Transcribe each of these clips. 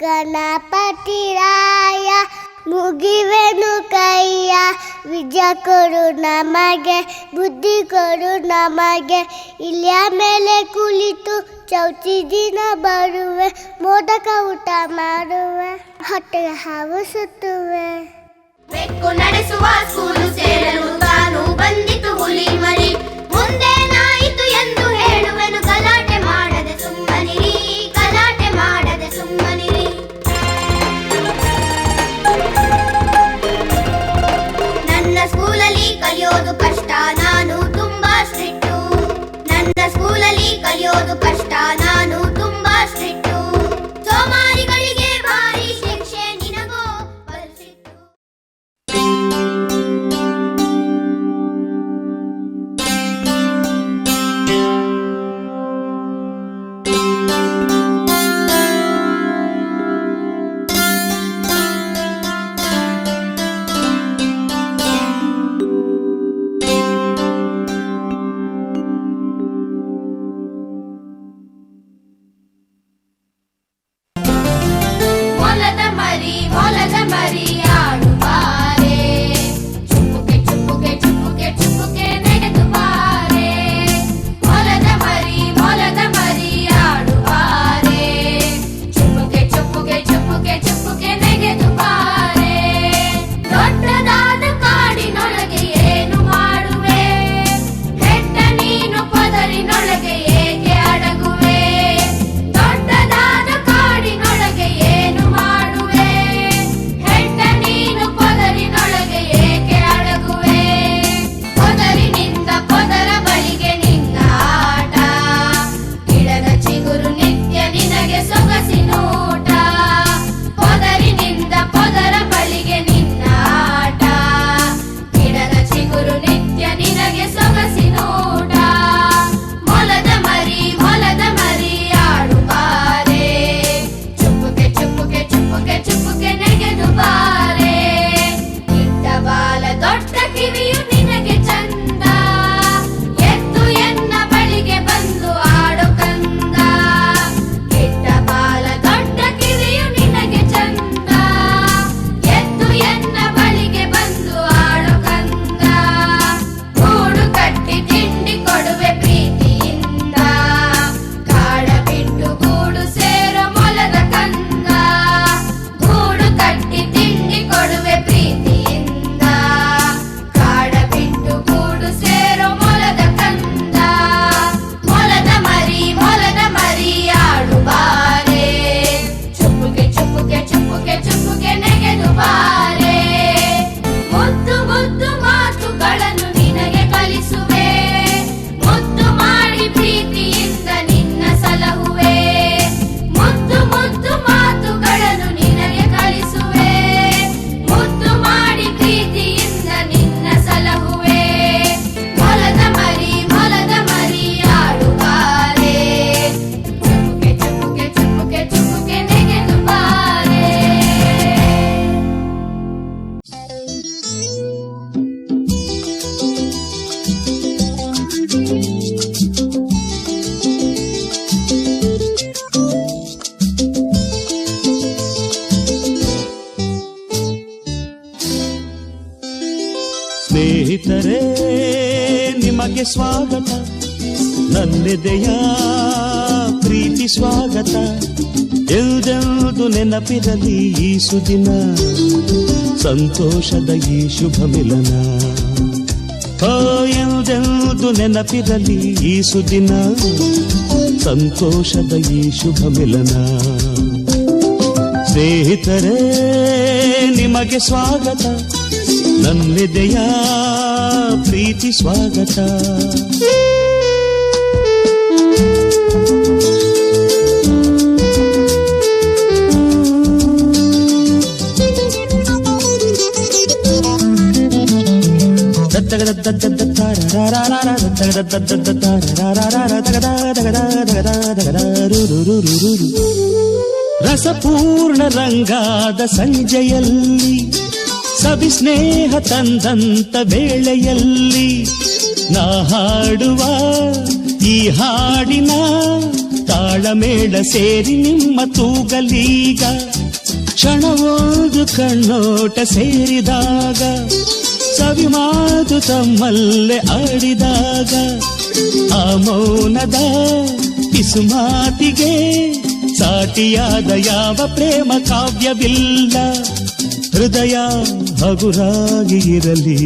ಗಣಪತಿ ರಾಯ ಮುಗಿವೆನು ಕೈಯ, ವಿಜಯ ಕೊಡು ನಮಗೆ, ಬುದ್ಧಿ ಕೊಡು ನಮಗೆ. ಇಲ್ಲಿಯ ಮೇಲೆ ಕುಳಿತು ಚೌತಿ ದಿನ ಬರುವೆ, ಮೋದಕ ಊಟ ಮಾಡುವೆ, ಹೊಟ್ಟೆಗೆ ಹಾವು ಸುತ್ತುವೆ. ಬೆಕ್ಕು ನಡೆಸುವ ಸ್ಕೂಲು ಸೇರಲು ತಾನು ಬಂದಿತು ಹುಲಿ ಮರಿ, ಮುಂದೇನಾಯಿತು ಎಂದು ಹೇಳುವೆನು, ಗಲಾಟೆ ಮಾಡದೆ ಸುಮ್ಮನಿರಿ, ಗಲಾಟೆ ಮಾಡದೆ ಸುಮ್ಮನಿರಿ. ನನ್ನ ಸ್ಕೂಲಲ್ಲಿ ಕಲಿಯೋದು ಕಷ್ಟ, ನಾನು ತುಂಬಾ ಸ್ಟ್ರಿಕ್ಟು. ನನ್ನ ಸ್ಕೂಲಲ್ಲಿ ಕಲಿಯೋದು ಕಷ್ಟ, ನಾನು ತುಂಬಾ ಸ್ಟ್ರಿಕ್ಟು. ಸೋಮಾರಿಗಳಿಗೆ ಭಾರಿ ಶಿಕ್ಷೆ, ನಿನಗೋ ಬಲಿಸಿತ್ತು. ಮೊಲದ ಮರಿ ಆಡುವಾರೆ, ಚುಪ್ಪುಕೆ ಚುಪ್ಪುಕೆ ಚುಪ್ಪುಕೆ ಚುಪ್ಪುಕೆ ನೆಗೆದು ಬಾರೆ. ಮೊಲದ ಮರಿ ಆಡುವಾರೆ, ಚುಪ್ಪುಕೆ ಚುಪ್ಪುಕೆ ಚುಪ್ಪುಕೆ ಚುಪ್ಪುಕೆ ನೆಗೆದು ಬಾರೆ. ದೊಡ್ಡದಾದ ಕಾಡಿನೊಳಗೆ ಏನು ಮಾಡುವೆ, ಹೆಟ್ಟ ನೀನು ಪದರಿನೊಳಗೆ ಏಕೆ ಅಡಗುವೆ. ದೊಡ್ಡದಾದ ಕಾಡಿನೊಳಗೆ ಏನು ಮಾಡುವೆ, ಹೆಟ್ಟ ನೀನು ಪದರಿನೊಳಗೆ ಏಕೆ ಅಡಗುವೆ. ಪದರಿನಿಂದ ಪದರ ಬಳಿಗೆ ನಿನ್ನ ಆಟ, ಗಿಡದ ಚಿಗುರು ನಿತ್ಯ ನಿನಗೆ ಸೊಗಸಿನೋಟ. ಪದರಿನಿಂದ ಪದರ ಬಳಿಗೆ ನಿನ್ನ ಆಟ, ಗಿಡದ ಚಿಗುರು ನಿತ್ಯ ನಿನಗೆ ಸೊಗಸಿನೋಟ. ಮೊಲದ ಮರಿ ಆಡುವಾರೆ, ಚುಪ್ಪುಕೆ ಚುಪ್ಪುಕೆ ಚುಪ್ಪುಕೆ ಚುಪ್ಪುಕೆ ನೆಗೆದು ಬಾರೆ. ಇಟ್ಟ ಬಾಲ ದೊಡ್ಡ ಕಿವಿಯು ನಿನಗೆ ಚಂದ, ಎದ್ದು ಎನ್ನ ಬಳಿಗೆ ಬಂದು ಆಡು ಕಂದ. ಇಟ್ಟ ಬಾಲ ದೊಡ್ಡ ಕಿವಿಯು ನಿನಗೆ ಚಂದ, ಎದ್ದು ಎನ್ನ ಬಳಿಗೆ ಬಂದು ಆಡು ಕಂದ. ಗೂಡು ಕಟ್ಟಿ ತಿಂಡಿ ಕೊಡುವೆ ಪ್ರೀತಿಯಿಂದ, ಕಾಡ ಬಿಟ್ಟು ಗೂಡು ಸೇರೋ ಮೊಲದ ಕಂದ. ಗೂಡು ಕಟ್ಟಿ ತಿಂಡಿ ಕೊಡುವೆ ಪ್ರೀತಿಯಿಂದ, ಕಾಡ ಬಿಟ್ಟು ಗೂಡು ಸೇರೋ ಮೊಲದ ಕಂದ. ಮೊಲದ ಮರಿ ಆಡುವಾರೆ, ಚುಪ್ಪುಕೆ ಚುಪ್ಪುಕೆ ಚುಪ್ಪುಕೆ ಚುಪ್ಪುಕೆ ನೆಗೆದು ಬಾರೆ. ಮುದ್ದು ಮುದ್ದು ಮಾತುಗಳನ್ನು ನಿನಗೆ ಕಲಿಸುವೆ, ಮುದ್ದು ಮಾಡಿ ಪ್ರೀತಿಯಿಂದ ನಿನ್ನ ಸಲಹುವೆ. ಮುದ್ದು ಮುದ್ದು ಮಾತುಗಳನ್ನು ನಿನಗೆ ಕಲಿಸುವೆ, ಮುದ್ದು ಮಾಡಿ ಪ್ರೀತಿಯಿಂದ ನಿನ್ನ ಸಲಹುವೆ. ಮೊಲದ ಮರಿ ಆಡುವಾರೆ, ಚುಪ್ಪುಕೆ ಚುಪ್ಪುಕೆ ಚುಪ್ಪುಕೆ ಚುಪ್ಪುಕೆ ನೆಗೆದು ಬಾರೆ. ಸ್ನೇಹಿತರೇ, ನಿಮಗೆ ಸ್ವಾಗತ, ನನ್ನೆದೆಯ ಪ್ರೀತಿ ಸ್ವಾಗತ. ಎಲ್ದೆಲ್ದು ನೆನಪಿರಲಿ ಈ ಸುದಿನ, ಸಂತೋಷದ ಈ ಶುಭ ಮಿಲನ. ಎಲ್ದೆಲ್ದು ನೆನಪಿರಲಿ ಈ ಸುದಿನ, ಸಂತೋಷದ ಈ ಶುಭ ಮಿಲನ. ಸ್ನೇಹಿತರೇ, ನಿಮಗೆ ಸ್ವಾಗತ, ನನ್ನೆದೆಯ ಪ್ರೀತಿ ಸ್ವಾಗತ. ರಸಪೂರ್ಣ ರಂಗಾದ ಸಂಜೆಯಲ್ಲಿ, ಸವಿ ಸ್ನೇಹ ತಂದಂತ ವೇಳೆಯಲ್ಲಿ, ನಾ ಹಾಡುವ ಈ ಹಾಡಿನ ತಾಳ ತಾಳಮೇಳ ಸೇರಿ ನಿಮ್ಮ ತೂಗಲೀಗ ಕ್ಷಣವೊಂದು ಕಣ್ಣೋಟ ಸೇರಿದಾಗ ಸವಿ ಮಾತು ತಮ್ಮಲ್ಲೇ ಆಡಿದಾಗ ಆ ಮೌನದ ಪಿಸುಮಾತಿಗೆ ಸಾಟಿಯಾದ ಯಾವ ಪ್ರೇಮ ಕಾವ್ಯವಿಲ್ಲ ಹೃದಯ ಹಗುರಾಗಿ ಇರಲಿ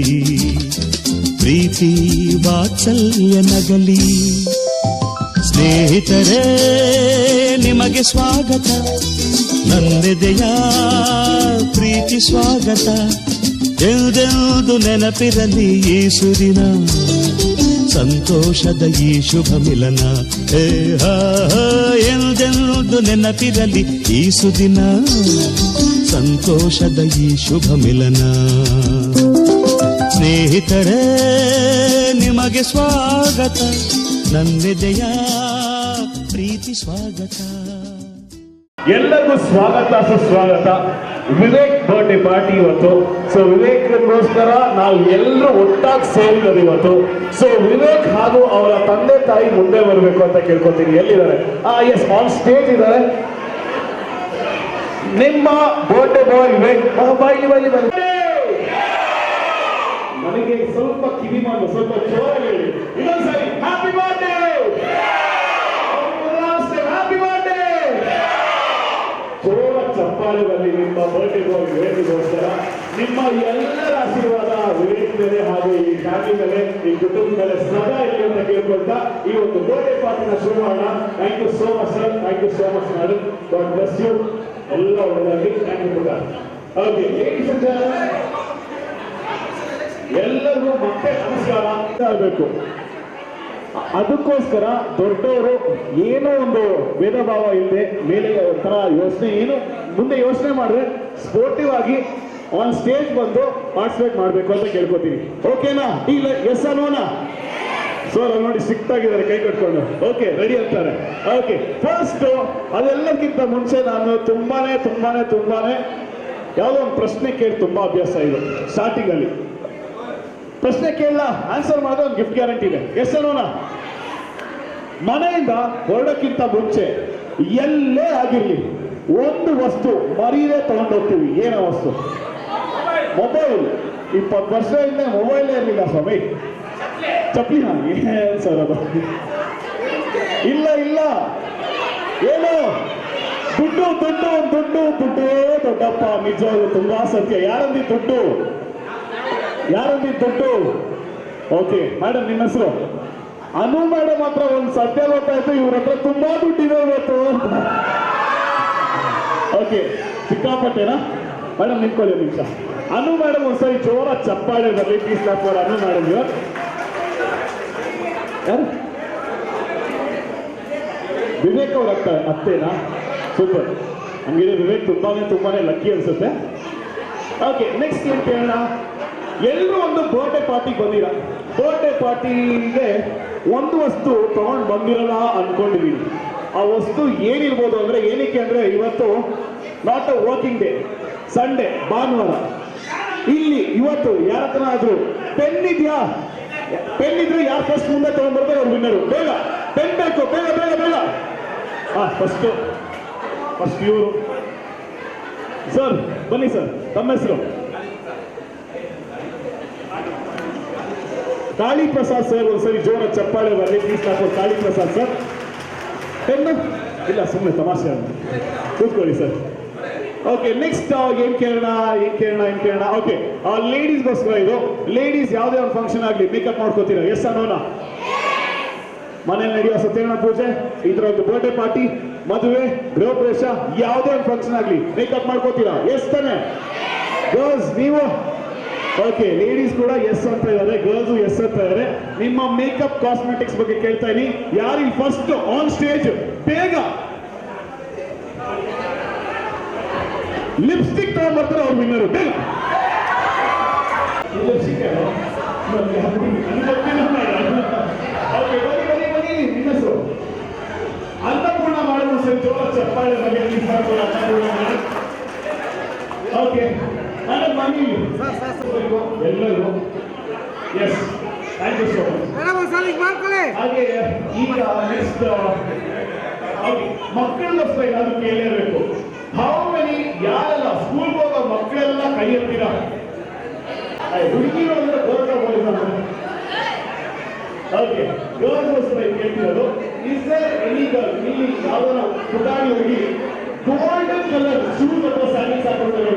ಪ್ರೀತಿ ವಾತ್ಸಲ್ಯ ನಗಲಿ ಸ್ನೇಹಿತರೇ ನಿಮಗೆ ಸ್ವಾಗತ ನನ್ನೆದೆಯ ಪ್ರೀತಿ ಸ್ವಾಗತ ಎಂದೆಂದು ನೆನಪಿರಲಿ ಈ ಸುದಿನ ಸಂತೋಷದ ಈ ಶುಭ ಮಿಲನ ಎಂದೆಂದು ನೆನಪಿರಲಿ ಈ ಸುದಿನ ಸಂತೋಷದ ಈ ಶುಭ ಮಿಲನ ಸ್ನೇಹಿತರೇ ನಿಮಗೆ ಸ್ವಾಗತ ನನ್ನೆದೆಯ ಪ್ರೀತಿ ಸ್ವಾಗತ ಎಲ್ಲರಿಗೂ ಸ್ವಾಗತ ಸುಸ್ವಾಗತ ವಿವೇಕ್ ಬರ್ಡೇ ಪಾರ್ಟಿ ಇವತ್ತು ಸೊ ವಿವೇಕ್ಗೋಸ್ಕರ ನಾವು ಎಲ್ಲರೂ ಒಟ್ಟಾಗಿ ಸೇರಿರೋದು ಇವತ್ತು ಸೊ ವಿವೇಕ್ ಹಾಗೂ ಅವರ ತಂದೆ ತಾಯಿ ಮುಂದೆ ಬರಬೇಕು ಅಂತ ಕೇಳ್ಕೊತೀನಿ ಎಲ್ಲಿದ್ದಾರೆ ಎಸ್ ಆನ್ ಸ್ಟೇಜ್ ಇದ್ದಾರೆ ನಿಮ್ಮ ಬರ್ಡೇ ಬಾಯ್ ವಿವೇಕ್ ಬಾಯ್ಲಿ ಬಾಯ್ಲಿ ಬನ್ನಿ ನನಗೆ ಸ್ವಲ್ಪ ಕಿವಿ ಮಾಡಿ ಸ್ವಲ್ಪ ಜೋರಾಗಿ ಹೇಳಿ ಇನ್ನೊಂದ್ಸರಿ ಹ್ಯಾಪಿ ಬರ್ಡೇ ಹ್ಯಾಪಿ ಬರ್ಡೇ ಜೋರ ಚಪ್ಪಾಳೆಗಳಲ್ಲಿ ನಿಮ್ಮ ಬರ್ಡೇ ಬಾಯ್ ವಿವೇಕ್ಗೋಸ್ಕರ ನಿಮ್ಮ ಎಲ್ಲರ ಆಶೀರ್ವಾದ ವಿವೇಕ್ ಮೇಲೆ ಹಾಗೂ ಈ ಫ್ಯಾಮಿಲಿ ಮೇಲೆ ಈ ಕುಟುಂಬ ಮೇಲೆ ಸದಾ ಇರಲಿ ಅಂತ ಕೇಳ್ಕೊಳ್ತಾ ಈ ಒಂದು ಬರ್ಡೇ ಪಾರ್ಟಿನ ಶುರು ಮಾಡೋಣ thank you so much sir thank you so much madam God bless you ಎಲ್ಲ ಒಳ್ಳೆದಾಗಿ ಥ್ಯಾಂಕ್ ಯು ಪುಟ ಓಕೆ ಲೇಡೀಸ್ ಅಂಡ್ ಎಲ್ಲರಿಗೂ ಮತ್ತೆ ನಮಸ್ಕಾರ ಆಗಬೇಕು ಅದಕ್ಕೋಸ್ಕರ ದೊಡ್ಡವರು ಏನೋ ಒಂದು ಭೇದ ಭಾವ ಇಲ್ಲದೆ ಮೇಲೆ ಒಂಥರ ಯೋಚನೆ ಏನು ಮುಂದೆ ಯೋಚನೆ ಮಾಡಿದ್ರೆ ಸ್ಪೋರ್ಟಿವ್ ಆಗಿ ಆನ್ ಸ್ಟೇಜ್ ಬಂದು ಪಾರ್ಟಿಸಿಪೇಟ್ ಮಾಡಬೇಕು ಅಂತ ಕೇಳ್ಕೊತೀನಿ ಓಕೆನಾ ಇಲ್ಲ ಎಸ್ ಅನ್ನೋನಾ ಸರ್ ನೋಡಿ ಸ್ಟ್ರಿಕ್ಟ್ ಆಗಿದ್ದಾರೆ ಕೈ ಕಟ್ಕೊಂಡು ಓಕೆ ರೆಡಿ ಅಂತಾರೆ ಓಕೆ ಫಸ್ಟ್ ಅದೆಲ್ಲಕ್ಕಿಂತ ಮುಂಚೆ ನಾನು ತುಂಬಾನೇ ಯಾವುದೋ ಒಂದು ಪ್ರಶ್ನೆ ಕೇಳಿ ತುಂಬಾ ಅಭ್ಯಾಸ ಇದೆ ಸ್ಟಾರ್ಟಿಂಗ್ ಅಲ್ಲಿ ಪ್ರಶ್ನೆ ಕೇಳಲ್ಲ ಆನ್ಸರ್ ಮಾಡೋದು ಒಂದು ಗಿಫ್ಟ್ ಗ್ಯಾರಂಟಿ ಇದೆ ಎಸ್ ಅನ್ನೋಣ ಮನೆಯಿಂದ ಹೊರಡಕ್ಕಿಂತ ಮುಂಚೆ ಎಲ್ಲೇ ಆಗಿರ್ಲಿ ಒಂದು ವಸ್ತು ಮರೀದೇ ತಗೊಂಡೋಗ್ತೀವಿ ಏನೋ ವಸ್ತು ಮೊಬೈಲ್ 20 ವರ್ಷದಿಂದ ಮೊಬೈಲೇ ಇರಲಿಲ್ಲ ಸ್ವಾಮಿ ಚಪ್ಪಲಿ ಏನ್ ಸರ್ ಅದು ಇಲ್ಲ ಏನು ದುಡ್ಡು ದೊಡ್ಡಪ್ಪ ನಿಜವಾಗ್ಲು ತುಂಬಾ ಸತ್ಯ ಯಾರಂದಿ ದುಡ್ಡು ಓಕೆ ಮೇಡಮ್ ನಿಮ್ಮ ಹೆಸರು ಅನು ಮೇಡಮ್ ಹತ್ರ ಒಂದು ಸತ್ಯ ಗೊತ್ತಾಯ್ತು ಇವ್ರ ಹತ್ರ ತುಂಬಾ ದುಡ್ಡಿದೆ ಇವತ್ತು ಅಂತ ಓಕೆ ಸಿಕ್ಕಾಪಟ್ಟೆನಾ ಮೇಡಮ್ ನಿಂತ್ಕೊಳ್ಳಿ ನಿಮಿಷ ಅನು ಮೇಡಮ್ ಒಂದ್ಸರಿ ಜೋರ ಚಪ್ಪಾಳೆ ಬರಲಿ please clap for Anu madam ಯಾರು ವಿವೇಕ್ ಅವ್ರ ಅತ್ತೇನಾ ಸೂಪರ್ ಹಂಗಿದೆ ವಿವೇಕ್ ತುಂಬಾನೇ ಲಕ್ಕಿ ಅನ್ಸುತ್ತೆ ಓಕೆ ನೆಕ್ಸ್ಟ್ ಏನ್ ಕೇಳೋಣ ಎಲ್ಲರೂ ಒಂದು ಬರ್ಡೇ ಪಾರ್ಟಿಗೆ ಬಂದಿರ ಬರ್ಡೇ ಪಾರ್ಟಿಗೆ ಒಂದು ವಸ್ತು ತಗೊಂಡು ಬಂದಿರಲ್ಲ ಅನ್ಕೊಂಡಿದೀನಿ ಆ ವಸ್ತು ಏನಿರ್ಬೋದು ಅಂದ್ರೆ ಏನಕ್ಕೆ ಅಂದ್ರೆ ಇವತ್ತು not a working day Sunday ಭಾನುವಾರ ಇಲ್ಲಿ ಇವತ್ತು ಯಾರ ಹತ್ರ ಆದ್ರೂ ಪೆನ್ ಇದೆಯಾ ಪೆನ್ ಇದ್ರೆ ಯಾರು ಫಸ್ಟ್ ಮುಂದೆ ತಗೊಂಡ್ಬರ್ತಾರೆ ಅವ್ರು ವಿನ್ನರು ಬೇಗ ಪೆನ್ ಬೇಕು ಬೇಗ ಫಸ್ಟ್ ಇವರು ಸರ್ ಬನ್ನಿ ಸರ್ ತಮ್ಮ ಹೆಸರು ಕಾಳಿ ಪ್ರಸಾದ್ ಸರ್ ಒಂದ್ಸರಿ ಜೋರ ಚಪ್ಪಾಳೆ ಬರಲಿ please Kali Prasad sir pen ಇಲ್ಲ ಸುಮ್ಮನೆ ತಮಾಷೆ ಕೂತ್ಕೊಳ್ಳಿ ಸರ್ ಓಕೆ ನೆಕ್ಸ್ಟ್ ಏನ್ ಕೇಳೋಣ ಓಕೆ ಲೇಡೀಸ್ಗೋಸ್ಕರ ಇದು ಲೇಡೀಸ್ ಯಾವುದೇ ಒಂದು ಫಂಕ್ಷನ್ ಆಗಲಿ ಮೇಕಪ್ ಮಾಡ್ಕೋತೀರಾ ಎಸ್ ಅನ್ನೋಣ ಮನೇಲಿ ನಡೆಯೋ ಸತ್ಯನಾರಾಯಣ ಪೂಜೆ ಇದ್ರೊಂದು ಬರ್ಡೇ ಪಾರ್ಟಿ ಮದುವೆ ಗೃಹ ಪ್ರವೇಶ ಯಾವುದೇ ಒಂದು ಫಂಕ್ಷನ್ ಆಗಲಿ ಮೇಕಪ್ ಮಾಡ್ಕೋತೀರಾ ಎಸ್ ತಾನೆ ಗರ್ಲ್ಸ್ ನೀವು ಓಕೆ ಲೇಡೀಸ್ ಕೂಡ ಎಸ್ ಅಂತ ಇದ್ದಾರೆ ಗರ್ಲ್ಸ್ ಎಸ್ ಅಂತ ಇದ್ದಾರೆ ನಿಮ್ಮ ಮೇಕಪ್ ಕಾಸ್ಮೆಟಿಕ್ಸ್ ಬಗ್ಗೆ ಕೇಳ್ತಾ ಇದೀನಿ ಯಾರಿಗೆ ಫಸ್ಟ್ ಆನ್ ಸ್ಟೇಜ್ ಬೇಗ ಲಿಪ್ಸ್ಟಿಕ್ ತಗೊಂಡ್ಬರ್ತಾರೆ ಅವ್ರು ವಿನ್ನರು ಬೇಗ ಅನ್ನಪೂರ್ಣ ಮಾಡಲು ಸರಿ ಜೋರ ಚಪ್ಪಾಳೆ ಬಗ್ಗೆ ಓಕೆ ಎಲ್ಲರೂ yes thank you so much ಹಾಗೆ ಈಗ ನೆಕ್ಸ್ಟ್ ಮಕ್ಕಳಿಗೋಸ್ಕರ ಏನಾದ್ರು ಕೇಳಿರಬೇಕು. ಹೌ ಮೆನಿ ಯಾರೆಲ್ಲ ಸ್ಕೂಲ್ಗೆ ಹೋಗೋ ಮಕ್ಕಳೆಲ್ಲ ಕೈ ಎತ್ತೀರಾ? ಹುಡುಗಿರು ಅಂದ್ರೆ ಗೋರ್ಕ ಬೋಯ್ಸ್. ಓಕೆ, ಗರ್ಲ್ಗೋಸ್ಕರ ಕೇಳ್ತಿರೋದು. ಇಸ್ ದೇರ್ ಎನಿ ಗರ್ಲ್ ಇಲ್ಲಿ ಯಾವ್ದಾರ ಪುಟಾಣಿ ಹುಡುಗಿ ಗೋಲ್ಡನ್ ಕಲರ್ ಶೂಸ್ ಅಥವಾ ಸ್ಯಾಂಡಲ್ಸ್ ಹಾಕೊಂಡಿರೋ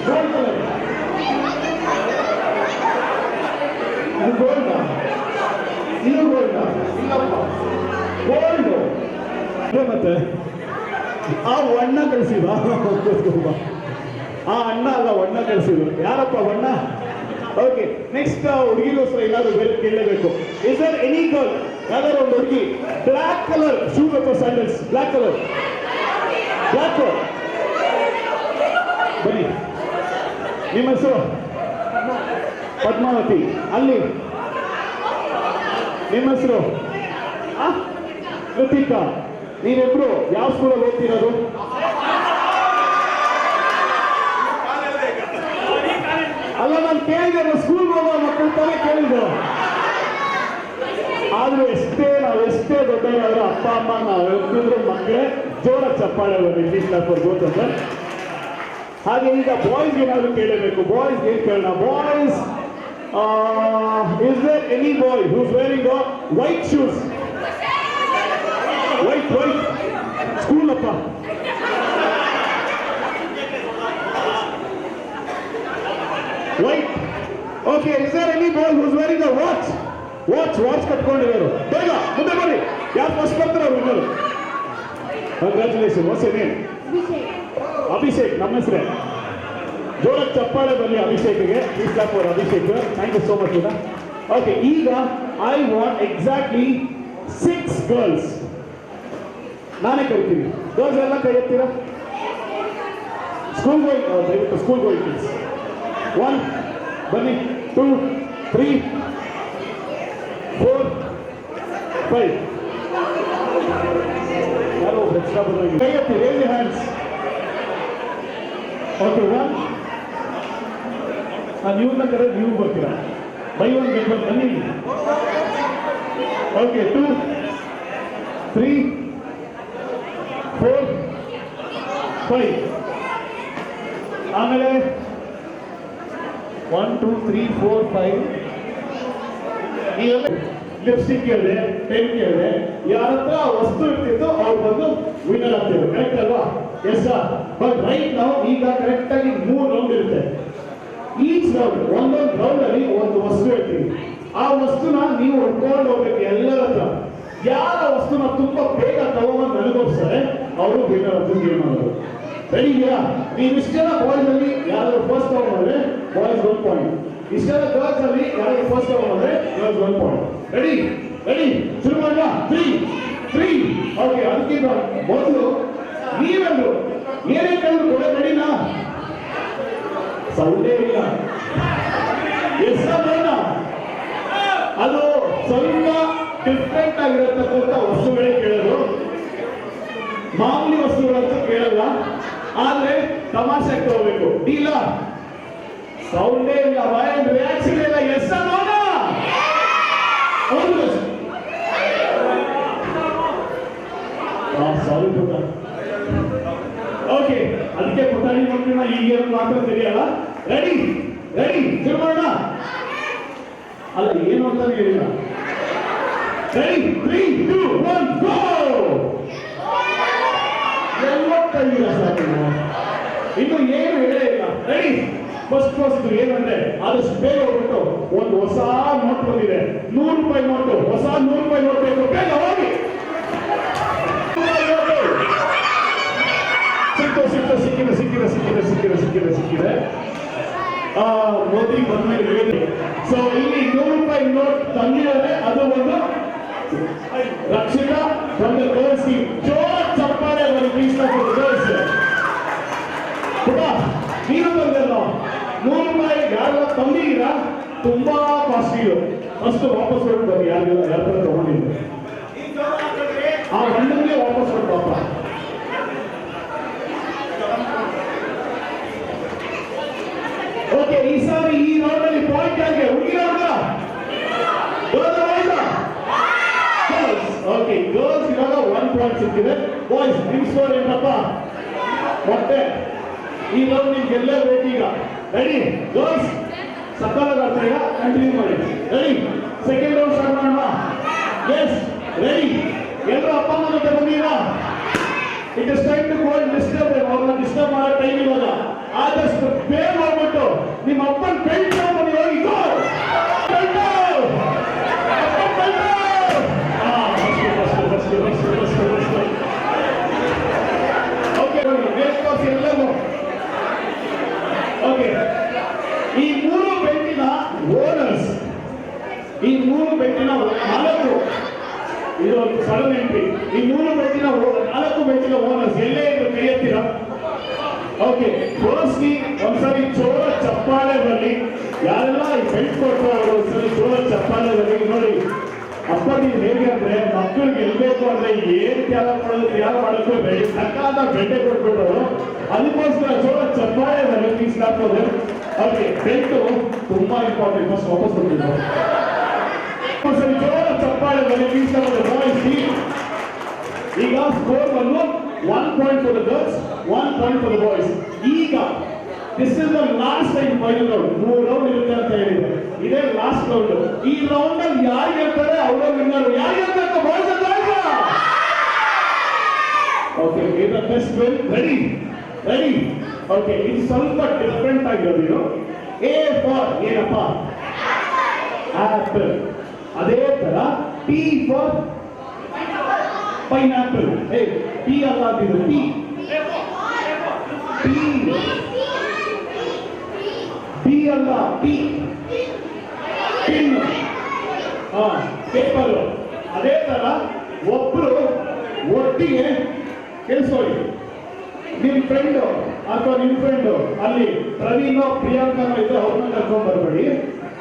ಗೋಲ್ಡ್ ಕಲರ್ ಗೋಲ್ಡ್ ಇದು ಗೋಲ್ಡ್ ಇಲ್ಲಪ್ಪ ಗೋಲ್ಡ್ ಮತ್ತೆ ಆ ವಣ್ಣ ಕಳಿಸಿದ ಆ ಅಣ್ಣ ಅಲ್ಲ ವಣ್ಣ ಕಳಿಸಿದ್ರು. ಯಾರಪ್ಪ ವಣ್ಣ? ಓಕೆ, ನೆಕ್ಸ್ಟ್ ಹುಡುಗಿಗೋಸ್ಕರ ಏನಾದ್ರು ಬೇರೆ ಕೇಳಲೇಬೇಕು. ಇಸ್ ದರ್ ಎನಿ ಗರ್ಲ್ ಯಾವ್ದಾರು ಒಂದು ಹುಡುಗಿ ಬ್ಲ್ಯಾಕ್ ಕಲರ್ ಶೂಸ್ ಅಥವಾ ಸ್ಯಾಂಡಲ್ಸ್ ಬ್ಲ್ಯಾಕ್ ಕಲರ್ ಬನ್ನಿ. ನಿಮ್ಮ ಹೆಸರು? ಪದ್ಮಾವತಿ. ಅಲ್ಲಿ ನಿಮ್ಮ ಹೆಸರು? ಕೃತಿಕಾ. ನೀವಿಬ್ರು ಯಾವ ಸ್ಕೂಲಲ್ಲಿ ಓದ್ತಿರೋದು? ಅಲ್ಲ, ನಾನು ಕೇಳಿದೆ ಸ್ಕೂಲ್ ಹೋಗೋ ಮಕ್ಕಳು ತಾನೇ ಕೇಳಿದ್ರು. ಆದ್ರೂ ನಾವೆಷ್ಟೇ ದೊಡ್ಡವರಾದ್ರೂ ಅಪ್ಪ ಅಮ್ಮ ನಾವು ಹೇಳ್ತಿದ್ರು ಮಕ್ಕಳೇ ಜೋರ ಚಪ್ಪಾಳೆ ಗೊತ್ತಂದ್ರೆ. ಹಾಗೆ ಈಗ ಬಾಯ್ಸ್ ಏನಾದ್ರು ಕೇಳಬೇಕು. ಬಾಯ್ಸ್ ಏನ್ ಕೇಳೋಣ? Boys, is there any boy who's wearing white shoes? White school ಅಪ್ಪ. White. Okay, is there any boy who's wearing watch ಕಟ್ಕೊಂಡಿರೋರು? ಬೇಗ ಮುಂದೆ ಬನ್ನಿ. ಯಾರು ಫಸ್ಟ್ ಬರ್ತಾರೆ ಅವ್ರು winner. Congratulation. What's your name? Abhishek. ನಮ್ಮ ಹೆಸರೇ. ಜೋರಾಗಿ ಚಪ್ಪಾಳೆ ಬನ್ನಿ ಅಭಿಷೇಕ್ಗೆ. Please clap for Abhishek. Thank you so much. Okay, ಈಗ ಐ ವಾಂಟ್ ಎಕ್ಸಾಕ್ಟ್ಲಿ 6 ಗರ್ಲ್ಸ್. ನಾನೇ ಕರಿತೀನಿ. ಗರ್ಲ್ಸ್ ಎಲ್ಲ ಕೈ ಎತ್ತೀರಾ? ದಯವಿಟ್ಟು ಸ್ಕೂಲ್ಗೆ ಹೋಗಿ ಪ್ಲೀಸ್. 1 ಬನ್ನಿ, 2 3 4 5. ಯಾರೋ ಒಬ್ರು ಎಕ್ಸ್ಟ್ರಾ ಬಂದಾಗ ಕೈ ಎತ್ತಿ. Race your hands. ಓಕೆ, 1. ನೀವನ್ನ ಕರೆದು ನೀವು ಬರ್ತೀರಾ? ಬೈ 1 ಗೆಟ್ 1 ಬನ್ನಿ. ಓಕೆ, 2 3 4 5. ಆಮೇಲೆ 1 2 3 4 5. ನೀವೆಲ್ಲ ಲಿಪ್ಸ್ಟಿಕ್ ಕೇಳಿದೆ, ಪೆನ್ ಕೇಳಿದೆ. ಯಾರ ಹತ್ರ ವಸ್ತು ಇರ್ತಿತ್ತು ಅವ್ರು ಬಂದು ವಿನ್ನರ್ ಆಗ್ತಿದ್ರು. ಕರೆಕ್ಟ್ ಅಲ್ವಾ? ಎಸ್. ಬಟ್ ರೈಟ್ ನಾವು ಈಗ ಕರೆಕ್ಟ್ ಆಗಿ 3 ರೌಂಡ್ ಇರುತ್ತೆ. ಈಚ್ ರೌಂಡ್ ಒಂದೊಂದು ರೌಂಡ್ ಅಲ್ಲಿ ಒಂದು ವಸ್ತು ಇರ್ತೀವಿ. ಆ ವಸ್ತುನ ನೀವು ಹೊಡ್ಕೊಂಡು ಹೋಗ್ಬೇಕು ಎಲ್ಲರ ಹತ್ರ. ಯಾರ ವಸ್ತುನ ತುಂಬಾ ಬೇಗ ತಗೊಂಡು ಅನುಭವಿಸ್ತಾರೆ ಅವರು ವಿನ್ನರ್ ಅಂತ ಗೇಮ್ ಮಾಡೋದು. ರೆಡಿ ಇದೆಯಾ? ನೀವು ಇಷ್ಟೆಲ್ಲ ಬಾಯ್ಸ್ ಅಲ್ಲಿ ಯಾರು ಫಸ್ಟ್ ತಗೊಂಡ್ರೆ ಬಾಯ್ಸ್ 1 ಪಾಯಿಂಟ್. ಇಷ್ಟೆಲ್ಲ ಗರ್ಲ್ಸ್ ಅಲ್ಲಿ ಯಾರು ಫಸ್ಟ್ ತಗೊಂಡ್ರೆ ಗರ್ಲ್ಸ್ 1 ಪಾಯಿಂಟ್. ರೆಡಿ ಶುರು ಮಾಡೋಣ. 3. ಓಕೆ, ಅದಕ್ಕಿಂತ ಮೊದಲು ನೀವೆಲ್ಲರೂ ಏನೇ ಕೇಳಿದ್ರು ಕೂಡ ರೆಡಿನಾ? ಸೌಂಡೇ ಇಲ್ಲ. ಎಸ್ ಬೇಡ. ಅದು ಸ್ವಲ್ಪ ಡಿಫ್ರೆಂಟ್ ಆಗಿರತಕ್ಕಂಥ ವಸ್ತುಗಳೇ ಕೇಳೋದು. ಮಾಮೂಲಿ ವಸ್ತುಗಳಂತೂ ಕೇಳಲ್ಲ. ಆದ್ರೆ ತಮಾಷೆ ಹೋಗ್ಬೇಕು. ಡೀಲ ಸೌಂಡೇ ಇಲ್ಲ, ವೈಲ್ಡ್ ರಿಯಾಕ್ಷನ್ ಇಲ್ಲ. ಎಸ್ ನೋಡ. ಸಾರಿ ಪುಟ್ಟ. ಓಕೆ, ಅದಕ್ಕೆ ಪುಟಾಣಿ ಮಕ್ಕಳನ್ನ ಈಗೇನು ಮಾತ್ರ ತಿಳಿಯಲ್ಲ. ರೆಡಿ ಶುರು ಮಾಡೋಣ. ಅಲ್ಲ, ಏನು ಅಂತ ಹೇಳಿಲ್ಲ. ರೆಡಿ 3 2 1 ಗೋ. ಇನ್ನು ಏನು ಹೇಳೇ ಇಲ್ಲ. ರೆಡಿ ಫಸ್ಟ್ ಏನಂದ್ರೆ ಆದಷ್ಟು ಬೇಗ ಹೋಗ್ಬಿಟ್ಟು ಒಂದು ಹೊಸ ನೋಟ್ ಬಂದಿದೆ. 100 ರೂಪಾಯಿ ನೋಟು. ಹೊಸ 100 ರೂಪಾಯಿ ನೋಟ್ ಬೇಕು. ಬೇಗ ಹೋಗಿ. ಸಿಕ್ಕಿದೆ. ಮೋದಿ ಬಂದ್ಮೇಲೆ ಹೇಳಿದೆ. ಸೊ ಇಲ್ಲಿ 100 ರೂಪಾಯಿ ನೋಟ್ ತಂದಿದ್ದಾರೆ. ಅದು ಒಂದು Rakshita from the girls team. ಜೋರ ಚಪ್ಪಾಳೆ ಬನ್ನಿ ಪ್ಲೀಸ್ ಫಾರ್ ದ ಗರ್ಲ್ಸ್. ಪುಟ ನೀನು ಬಂದಲ್ಲ 100 ರೂಪಾಯಿ ಯಾರೆಲ್ಲ ತಂದಿದ್ದೀರಾ? ತುಂಬಾ ಕಾಸ್ಟ್ಲಿ ಇದು. ಫಸ್ಟ್ ವಾಪಸ್ ಕೊಟ್ಟು ಬನ್ನಿ. ಯಾರ ತಗೊಂಡಿದ್ದು ಆ ಒಂದಕ್ಕೆ ವಾಪಸ್ ಕೊಟ್ಟು ಪಾಪ. ಓಕೆ, ಈ ಸಾರಿ ಈ ರೌಂಡ್ ಅಲ್ಲಿ ಪಾಯಿಂಟ್ ಆಗಿ ಹುಡುಗಿರ ಓಕೆ, ಗರ್ಲ್ಸ್ ಇವಾಗ 1 ಪಾಯಿಂಟ್ ಸಿಕ್ಕಿದೆ. ಬಾಯ್ಸ್ ನಿಮ್ ಸ್ಕೋರ್ ಏನಪ್ಪ? ಮತ್ತೆ ಈ ರೌಂಡ್ ನೀವು ಗೆಲ್ಲೇಬೇಕು ಈಗ. Ready girls? ಸಕಾಲ ಈಗ ಕಂಟಿನ್ಯೂ ಮಾಡಿ. ರೆಡಿ? ಸೆಕೆಂಡ್ ರೌಂಡ್ ಸ್ಟಾರ್ಟ್ ಮಾಡೋಣ. Yes ready? ಎಲ್ಲರೂ ಅಪ್ಪ ಅಮ್ಮ ಜೊತೆ ಬಂದಿರಾ? It is time to go and disturb. ಅವ್ರನ್ನ ಡಿಸ್ಟರ್ಬ್ ಮಾಡೋ ಟೈಮ್ ಇವಾಗ. ಆದಷ್ಟು ಬೇಗ ಹೋಗ್ಬಿಟ್ಟು ನಿಮ್ಮ ಅಪ್ಪನ ಬೆಲ್ಟ್ ತಗೊಂಡು ಹೋಗಿ ಗೋ. ಈ ಮೂರು ಬೆಟ್ಟಿನ ಓನರ್ಸ್, ಈ ಮೂರು ಬೆಟ್ಟಿನ ನಾಲ್ಕು, ಇದು ಸಡನ್ ಎಂಟ್ರಿ. ಈ ಮೂರು ಬೆಟ್ಟಿನ ನಾಲ್ಕು ಬೆಟ್ಟಿನ ಓನರ್ಸ್ ಎಲ್ಲೇ ಇದ್ರು ಕೈ ಎತ್ತೀರಾ? ಓಕೆ, ಫಸ್ಟ್ಲಿ ಒಂದ್ಸರಿ ಜೋರ ಚಪ್ಪಾಳೆ ಬರಲಿ. ಯಾರೆಲ್ಲ ಈ ಬೆಲ್ಟ್ ಕೊಟ್ಟರು ಅವರು ಒಂದ್ಸರಿ ಜೋರ ಚಪ್ಪಾಳೆ ಬರಲಿ. ನೋಡಿ ಅಪ್ಪ ನೀವು ಹೇಗೆ ಅಂದ್ರೆ ಮಕ್ಕಳಿಗೆ ಗೆಲ್ಬೇಕು ಅಂದ್ರೆ ಏನ್ ತ್ಯಾಗ ಮಾಡೋದು ರೆಡಿ ಸಕ್ಕಾದ ಬೆಟ್ಟೆ ಕೊಟ್ಬಿಟ್ಟವರು. ಅದಕ್ಕೋಸ್ಕರ ಜೋರ ಚಪ್ಪಾಳೆ ಬರಲಿ ಪ್ಲೀಸ್. ಹಾಕೋದು ಓಕೆ, ಬೆಲ್ಟು ತುಂಬಾ ಇಂಪಾರ್ಟೆಂಟ್. ಫಸ್ಟ್ ವಾಪಸ್ ಕೊಟ್ಟಿದ್ದು ಒಂದ್ಸರಿ ಜೋರ ಚಪ್ಪಾಳೆ ಬರಲಿ ಪ್ಲೀಸ್. ಬಾಯ್ಸ್ ಈಗ ಸ್ಕೋರ್ ಬಂದು 1 point for the girls, 1 point for the boys. ಈಗ this is the last time final round. 3 round ಇರುತ್ತೆ ಅಂತ ಹೇಳಿದೆ. ಇದೇ ಲಾಸ್ಟ್ ರೌಂಡ್. ಈ ರೌಂಡ್ ಅಲ್ಲಿ ಯಾರು ಗೆಲ್ತಾರೆ ಅವರೇ ವಿನ್ನರ್. ಯಾರು ಗೆಲ್ಬೇಕು? ಬಾಯ್ಸ್ ಅಂತ ಓಕೆ, ಇದು best win. Ready? Ready? Okay, ಇದು ಸ್ವಲ್ಪ ಡಿಫ್ರೆಂಟ್ ಆಗಿರೋದು. ಎ ಫಾರ್ ಏನಪ್ಪ? ಆಪಲ್. ಅದೇ ತರ ಟಿ ಫಾರ್ ಪೈನಾಪಲ್. ಪಿ ಅಲ್ಲ ಇದು ಪಿ. ಪಿ ಅಲ್ಲ ಪಿ. ಪಿನ್. ಪೇಪರ್. ಅದೇ ತರ ಒಬ್ರು ಒಟ್ಟಿಗೆ ಕೇಳಿಸ್ಕೊಳ್ಳಿ. ನಿಮ್ ಫ್ರೆಂಡ್ ಅಥವಾ ನಿಮ್ ಫ್ರೆಂಡ್ ಅಲ್ಲಿ ಪ್ರವೀಣ್ ಪ್ರಿಯಾಂಕನೋ ಇದ್ರೆ ಅವ್ರನ್ನ ಕರ್ಕೊಂಡ್ ಬರ್ಬೇಡಿ.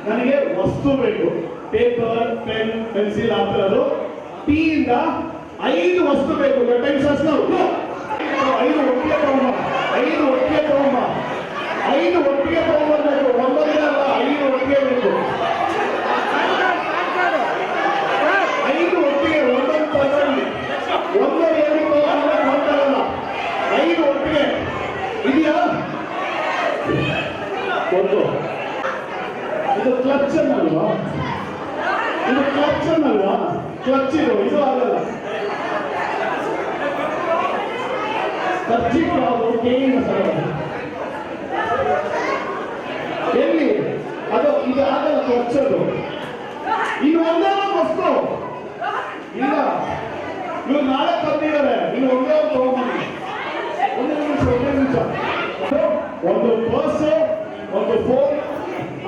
ನನಗೆ ವಸ್ತು ಬೇಕು, ಪೇಪರ್ ಪೆನ್ ಪೆನ್ಸಿಲ್ ಆ ಥರದ್ದು. ಟಿ ಇಂದ 5 ವಸ್ತು ಬೇಕು. 5 ಒಟ್ಟಿಗೆ ತಗೊಂಬ. 5 ಒಟ್ಟಿಗೆ ತಗೊಂಬ. 5 ಒಟ್ಟಿಗೆ ತಗೊಂಡ್ಬರ್ಬೇಕು. ಒಂದೊಂದೇ ಅಲ್ಲ, 5 ಒಟ್ಟಿಗೆ ಬೇಕು. 5 ಒಟ್ಟಿಗೆ ಒಂದೊಂದು ತಗೊಂಡು ಒಂದು ಎರಡು ತಗೊಂಡಲ್ಲ, 5 ಒಟ್ಟಿಗೆ ಇದೆಯಾ? ಒಂದು ಇದು ಕ್ಲಚ್ ಅನ್ನಲ್ವಾ? ಇದು ಕ್ಲಚ್ ಅನ್ನಲ್ವಾ? ಕ್ಲಚ್ ಇದು ಆಗಲ್ಲ. ಖರ್ಚಿಗೆ ಕೇಳಿನ ಸರ್ ಎಲ್ಲಿ ಅದು ಇದು ಆಗಲ್ಲ. ಖರ್ಚದು ಇನ್ನು ಒಂದೇ ಒಂದು ವಸ್ತು ಇಲ್ಲ. ಇವ್ರು ನಾಳೆ ತಂದಿದ್ದಾರೆ. ಇನ್ನು ಒಂದೇ ಒಂದು ತಗೊಂಡ್ಬನ್ನಿ. ಒಂದೇ ನಿಮಿಷ. ಒಂದು ಪರ್ಸ್, ಒಂದು ಫೋನ್,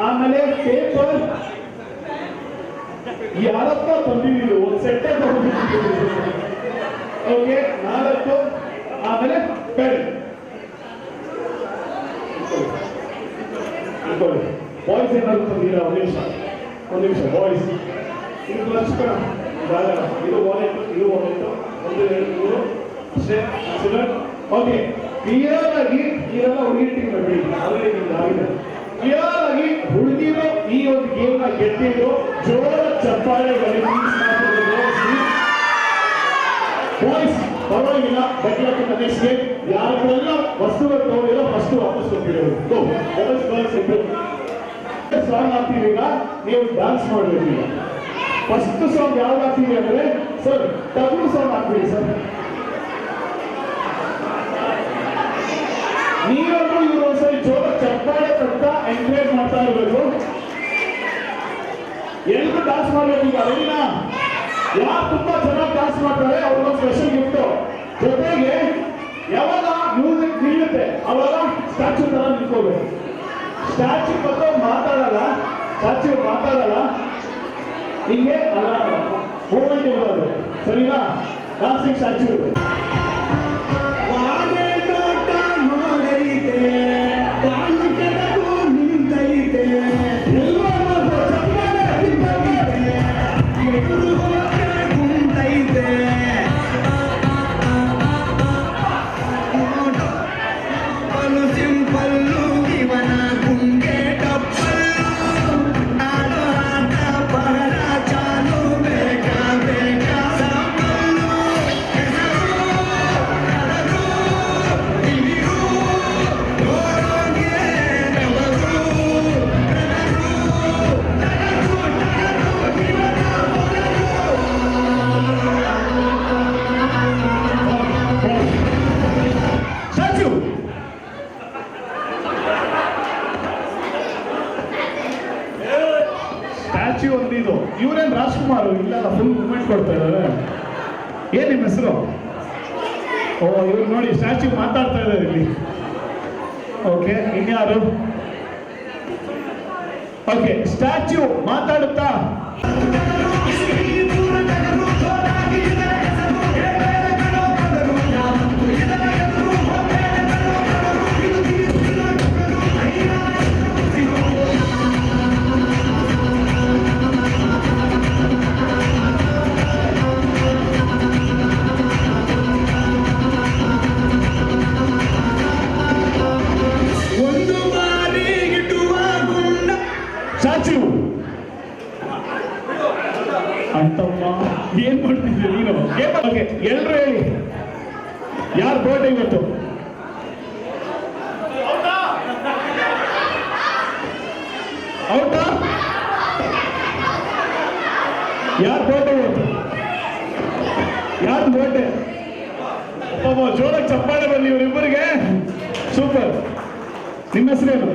ಆಮೇಲೆ ಪೇಪರ್. ಯಾರಪ್ಪ ತಂದಿದ್ದೀವಿ? ಒಂದು ಸೆಟ್ಟೆ ತಗೊಂಡಿದ್ದೀವಿ. ಓಕೆ, 4. ಆಮೇಲೆ ಪೆನ್. ಬಾಯ್ಸ್ ಏನಾದ್ರು ತಂದಿಲ್ಲ? ಒಂದು ನಿಮಿಷ ಬಾಯ್ಸ್. ಇದು ಲಕ್ಷಣ ಇದು ವಾಲೆಟ್, ಇದು ವಾಲೆಟ್. 1 2 3 ಅಷ್ಟೇ. ಓಕೆ, ಕ್ಲಿಯರ್ ಆಗಿ ಇದೆಲ್ಲ ಹುಡುಗಿಟ್ಟಿಂಗ್ ಮಾಡಿ. ಆಲ್ರೆಡಿ ನಿಮ್ದು ಆಗಿದೆ. ಕ್ಲಿಯರ್ ಆಗಿ ಹುಡುಗಿರು ಈ ಒಂದು ಗೇಮ್ ನ ಗೆದ್ದಿದ್ದು ಜೋರ ಚಪ್ಪಾಳೆ ಬಾಯ್ಸ್. ಪರವಾಗಿಲ್ಲ, ಬಟ್ ನೆಕ್ಸ್ಟ್ ಗೇಮ್ ಯಾರೆಲ್ಲ ವಸ್ತುಗಳು ತಗೊಂಡಿರೋ ಫಸ್ಟ್ ವಾಪಸ್ ಕೊಟ್ಟಿರೋದು. ಸಾಂಗ್ ಹಾಕ್ತೀವಿ ಈಗ, ನೀವು ಡ್ಯಾನ್ಸ್ ಮಾಡಬೇಕು. ಈಗ ಫಸ್ಟ್ ಸಾಂಗ್ ಯಾವ್ದು ಹಾಕ್ತೀವಿ ಅಂದ್ರೆ ಸರ್ ತಮಿಳು ಸಾಂಗ್ ಹಾಕ್ತೀವಿ ಸರ್. ನೀವಂತೂ ಇವರು ಒಂದ್ಸರಿ ಜೋರ ಚಪ್ಪಾಳೆ ತಟ್ಟ ಎಂಕರೇಜ್ ಮಾಡ್ತಾ ಇರಬೇಕು. ಎಲ್ರು ಡ್ಯಾನ್ಸ್ ಮಾಡ್ಬೇಕು ಈಗ. ರೆಡಿನಾ? ಯಾರು ತುಂಬಾ ಚೆನ್ನಾಗಿ ಡ್ಯಾನ್ಸ್ ಮಾಡ್ತಾರೆ ಅವ್ರಿಗೊಂದು ಸ್ಪೆಷಲ್ ಗಿಫ್ಟ್. ಜೊತೆಗೆ ಯಾವಾಗ ಮ್ಯೂಸಿಕ್ ನಿಲ್ಲುತ್ತೆ ಅವಾಗ ಸ್ಟ್ಯಾಚ್ಯೂ ತರ ನಿಂತ್ಕೋಬೇಕು. ಸ್ಟ್ಯಾಚ್ಯೂ ಬಂದು ಮಾತಾಡಲ್ಲ, ಸ್ಟ್ಯಾಚ್ಯೂ ಮಾತಾಡಲ್ಲ, ಹಿಂಗೆ ಅಲ್ಲ ಮೂಮೆಂಟ್ ಇರೋದು. ಸರಿನಾ? Dancing statue. ಮೂಮೆಂಟ್ ಕೊಡ್ತಾ ಇದ್ದಾರೆ. ಏನ್ ನಿಮ್ಮ ಹೆಸರು? ಓ ಇವ್ರು ನೋಡಿ ಸ್ಟ್ಯಾಚ್ಯೂ ಮಾತಾಡ್ತಾ ಇದ್ದಾರೆ ಇಲ್ಲಿ. ಓಕೆ, ಇನ್ಯಾರು? ಓಕೆ, ಸ್ಟ್ಯಾಚ್ಯೂ ಮಾತಾಡುತ್ತಾ? ಸ್ಟ್ಯಾಚ್ಯೂ ಅಂತಮ್ಮ ಏನ್ ಮಾಡ್ತಿದ್ದೆ ನೀನು? ಓಕೆ, ಎಲ್ರು ಹೇಳಿ ಯಾರು ಬರ್ಡೇ ಇವತ್ತು? ಔಟಾ? ಯಾರು ಬರ್ಡೇ ಇವತ್ತು? ಯಾರು ಬರ್ಡೇ? ಜೋರಾಗಿ ಚಪ್ಪಾಳೆ ಬರಲಿ ಇವರಿಬ್ಬರಿಗೆ. ಸೂಪರ್. ನಿಮ್ಮ ಹೆಸರೇನು?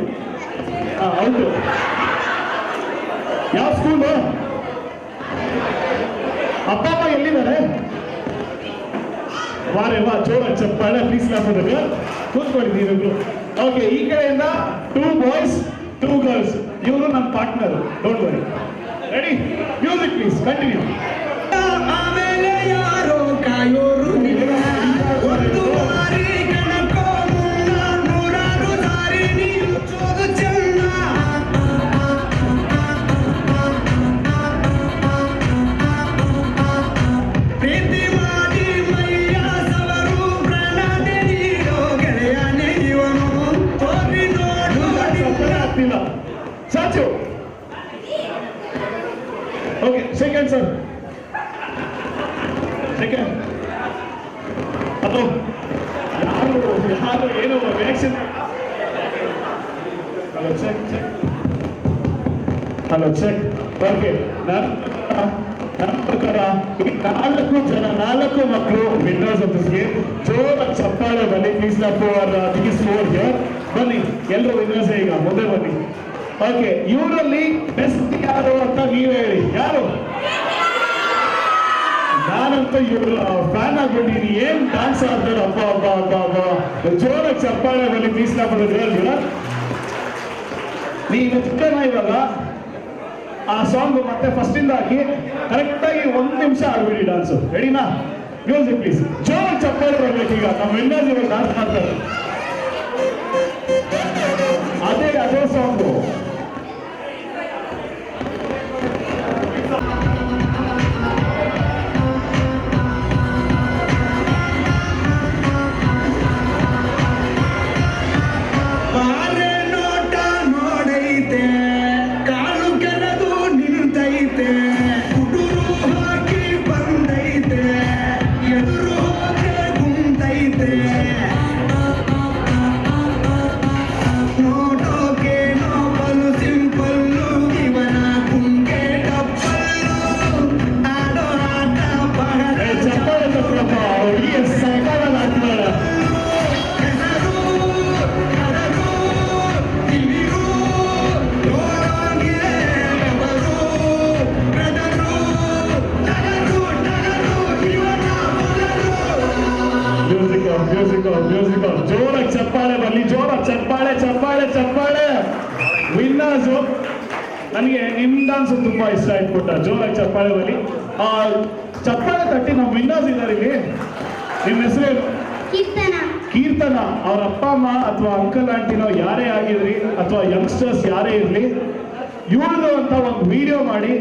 ಹೌದು. ಯಾವ ಸ್ಕೂಲು? ಅಪ್ಪ ಅಮ್ಮ ಎಲ್ಲಿದ್ದಾರೆ? ವಾರೇ ವಾ, ಜೋರಾಗಿ ಚಪ್ಪಾಳೆ ಪ್ಲೀಸ್. ಲಾಭದಾಗ ಕೂತ್ಕೊಳ್ಳಿ ನೀವಿಬ್ರು. ಓಕೆ, ಈ ಕಡೆಯಿಂದ 2 ಬಾಯ್ಸ್ 2 ಗರ್ಲ್ಸ್. ಇವರು ನನ್ನ partner, don't worry. Ready? Music please, continue. ಆಮೇಲೆ ಯಾರೋ ಕಾಯೋರು ಒಂದು ಬಾರಿ ಕಣಕೋ ಮುನ್ನ ನೂರಾರು ದಾರಿ ನೀಚೋದು ಚೆನ್ನ. ಪ್ರೀತಿ ಮಾಡಿ ಮೈಯ ಸವರು ಪ್ರಣಾದೆ ನೀಡೋ ಗೆಳೆಯನೇ ಇವನು ತೋರಿ ನೋಡು. ಆಗ್ತಿಲ್ಲ ಸಾಚು. Okay, second sir, second. ಅದು ಯಾರು ಏನು reaction? Hello check check. Hello check. Okay, ನನ್ನ ಪ್ರಕಾರ ಈ 4 ಮಕ್ಕಳು ವಿನ್ನರ್ಸ್ ಆಫ್ ದಿಸ್ ಗೇಮ್. ಜೋರಾಗಿ ಚಪ್ಪಾಳೆ ಬನ್ನಿ ಪ್ಲೀಸ್. ಬನ್ನಿ ಎಲ್ಲರೂ ವಿನ್ನರ್ಸ್. ಈಗ ಮುಂದೆ ಬನ್ನಿ. ಓಕೆ, ಇವರಲ್ಲಿ ಬೆಸ್ಟ್ ಯಾರು ಅಂತ ನೀವು ಹೇಳಿ. ಯಾರು? ನಾನಂತೂ ಇವರು ಫ್ಯಾನ್ ಆಗ್ಬಿಟ್ಟಿನಿ. ಏನ್ ಡ್ಯಾನ್ಸ್ ಆಡ್ತಾರೆ, ಅಪ್ಪ ಅಪ್ಪ ಅಪ್ಪ ಅಪ್ಪ. ಜೋರಾಗಿ ಚಪ್ಪಾಳೆ ಬನ್ನಿ ಪ್ಲೀಸ್. ನೀವು ಚಿಕ್ಕನ ಇವಾಗ ಆ ಸಾಂಗ್ ಮತ್ತೆ ಫಸ್ಟ್ ಇಂದ ಹಾಕಿ ಕರೆಕ್ಟಾಗಿ 1 ನಿಮಿಷ ಆಡ್ಬಿಡಿ ಡಾನ್ಸು. ರೆಡಿನಾ? Music please. ಜೋರಾಗಿ ಚಪ್ಪಾಳೆ ಬರ್ಬೇಕು. ಈಗ ನಮ್ಮ ವಿನ್ನರ್ಸ್ ಇವಾಗ ಡಾನ್ಸ್ ಮಾಡ್ತಾರೆ. ಅದೇ ಸಾಂಗು. ಬಾರೆ ನೋಟ ನೋಡೈತೆ, ಕಾಲು ಕೆರೆದು ನಿಂತೈತೆ, ಹುಡುರು ಹಾಕಿ ಬಂದೈತೆ, ಎದುರು ಹೋದ್ರೆ ಕುಂತೈತೆ. ನೋಟೋಕೆ ನೋಬಲು ಸಿಂಪಲ್ಲು, ಇವನ ಕುಂಕೆ ಟಪ್ಪಲ್ಲು, ಆಡೋ ಆಟ ಬಹಳ ಚಪ್ಪಾಳೆ ತಪ್ಪಪ್ಪ. ಹುಡುಗಿ ಸಕಾಲ ಆಗ್ತಾಳೆ. ಮ್ಯೂಸಿಕಲ್ ಜೋರಾಗಿ ಚಪ್ಪಾಳೆ ಬರಲಿ. ಜೋರಾಗಿ ಚಪ್ಪಾಳೆ. ವಿನ್ನರ್ಸು. ನನಗೆ ನಿಮ್ಮ ಡಾನ್ಸ್ ತುಂಬಾ ಇಷ್ಟ ಆಯ್ತು ಪುಟ್ಟ. ಜೋರಾಗಿ ಚಪ್ಪಾಳೆ ಬರಲಿ. ಚಪ್ಪಾಳೆ ತಟ್ಟಿ ನಮ್ಮ ವಿನ್ನರ್ಸ್ ಇದ್ದಾರೆ ಇಲ್ಲಿ. ನಿಮ್ಮ ಹೆಸರೇನು? ಕೀರ್ತನ. ಅವ್ರ ಅಪ್ಪ ಅಮ್ಮ ಅಥವಾ ಅಂಕಲ್ ಆಂಟಿನೋ ಯಾರೇ ಆಗಿರ್ಲಿ ಅಥವಾ ಯಂಗ್ಸ್ಟರ್ಸ್ ಯಾರೇ ಇರಲಿ, ಇವ್ರದ್ದು ಅಂತ ಒಂದು ವಿಡಿಯೋ ಮಾಡಿ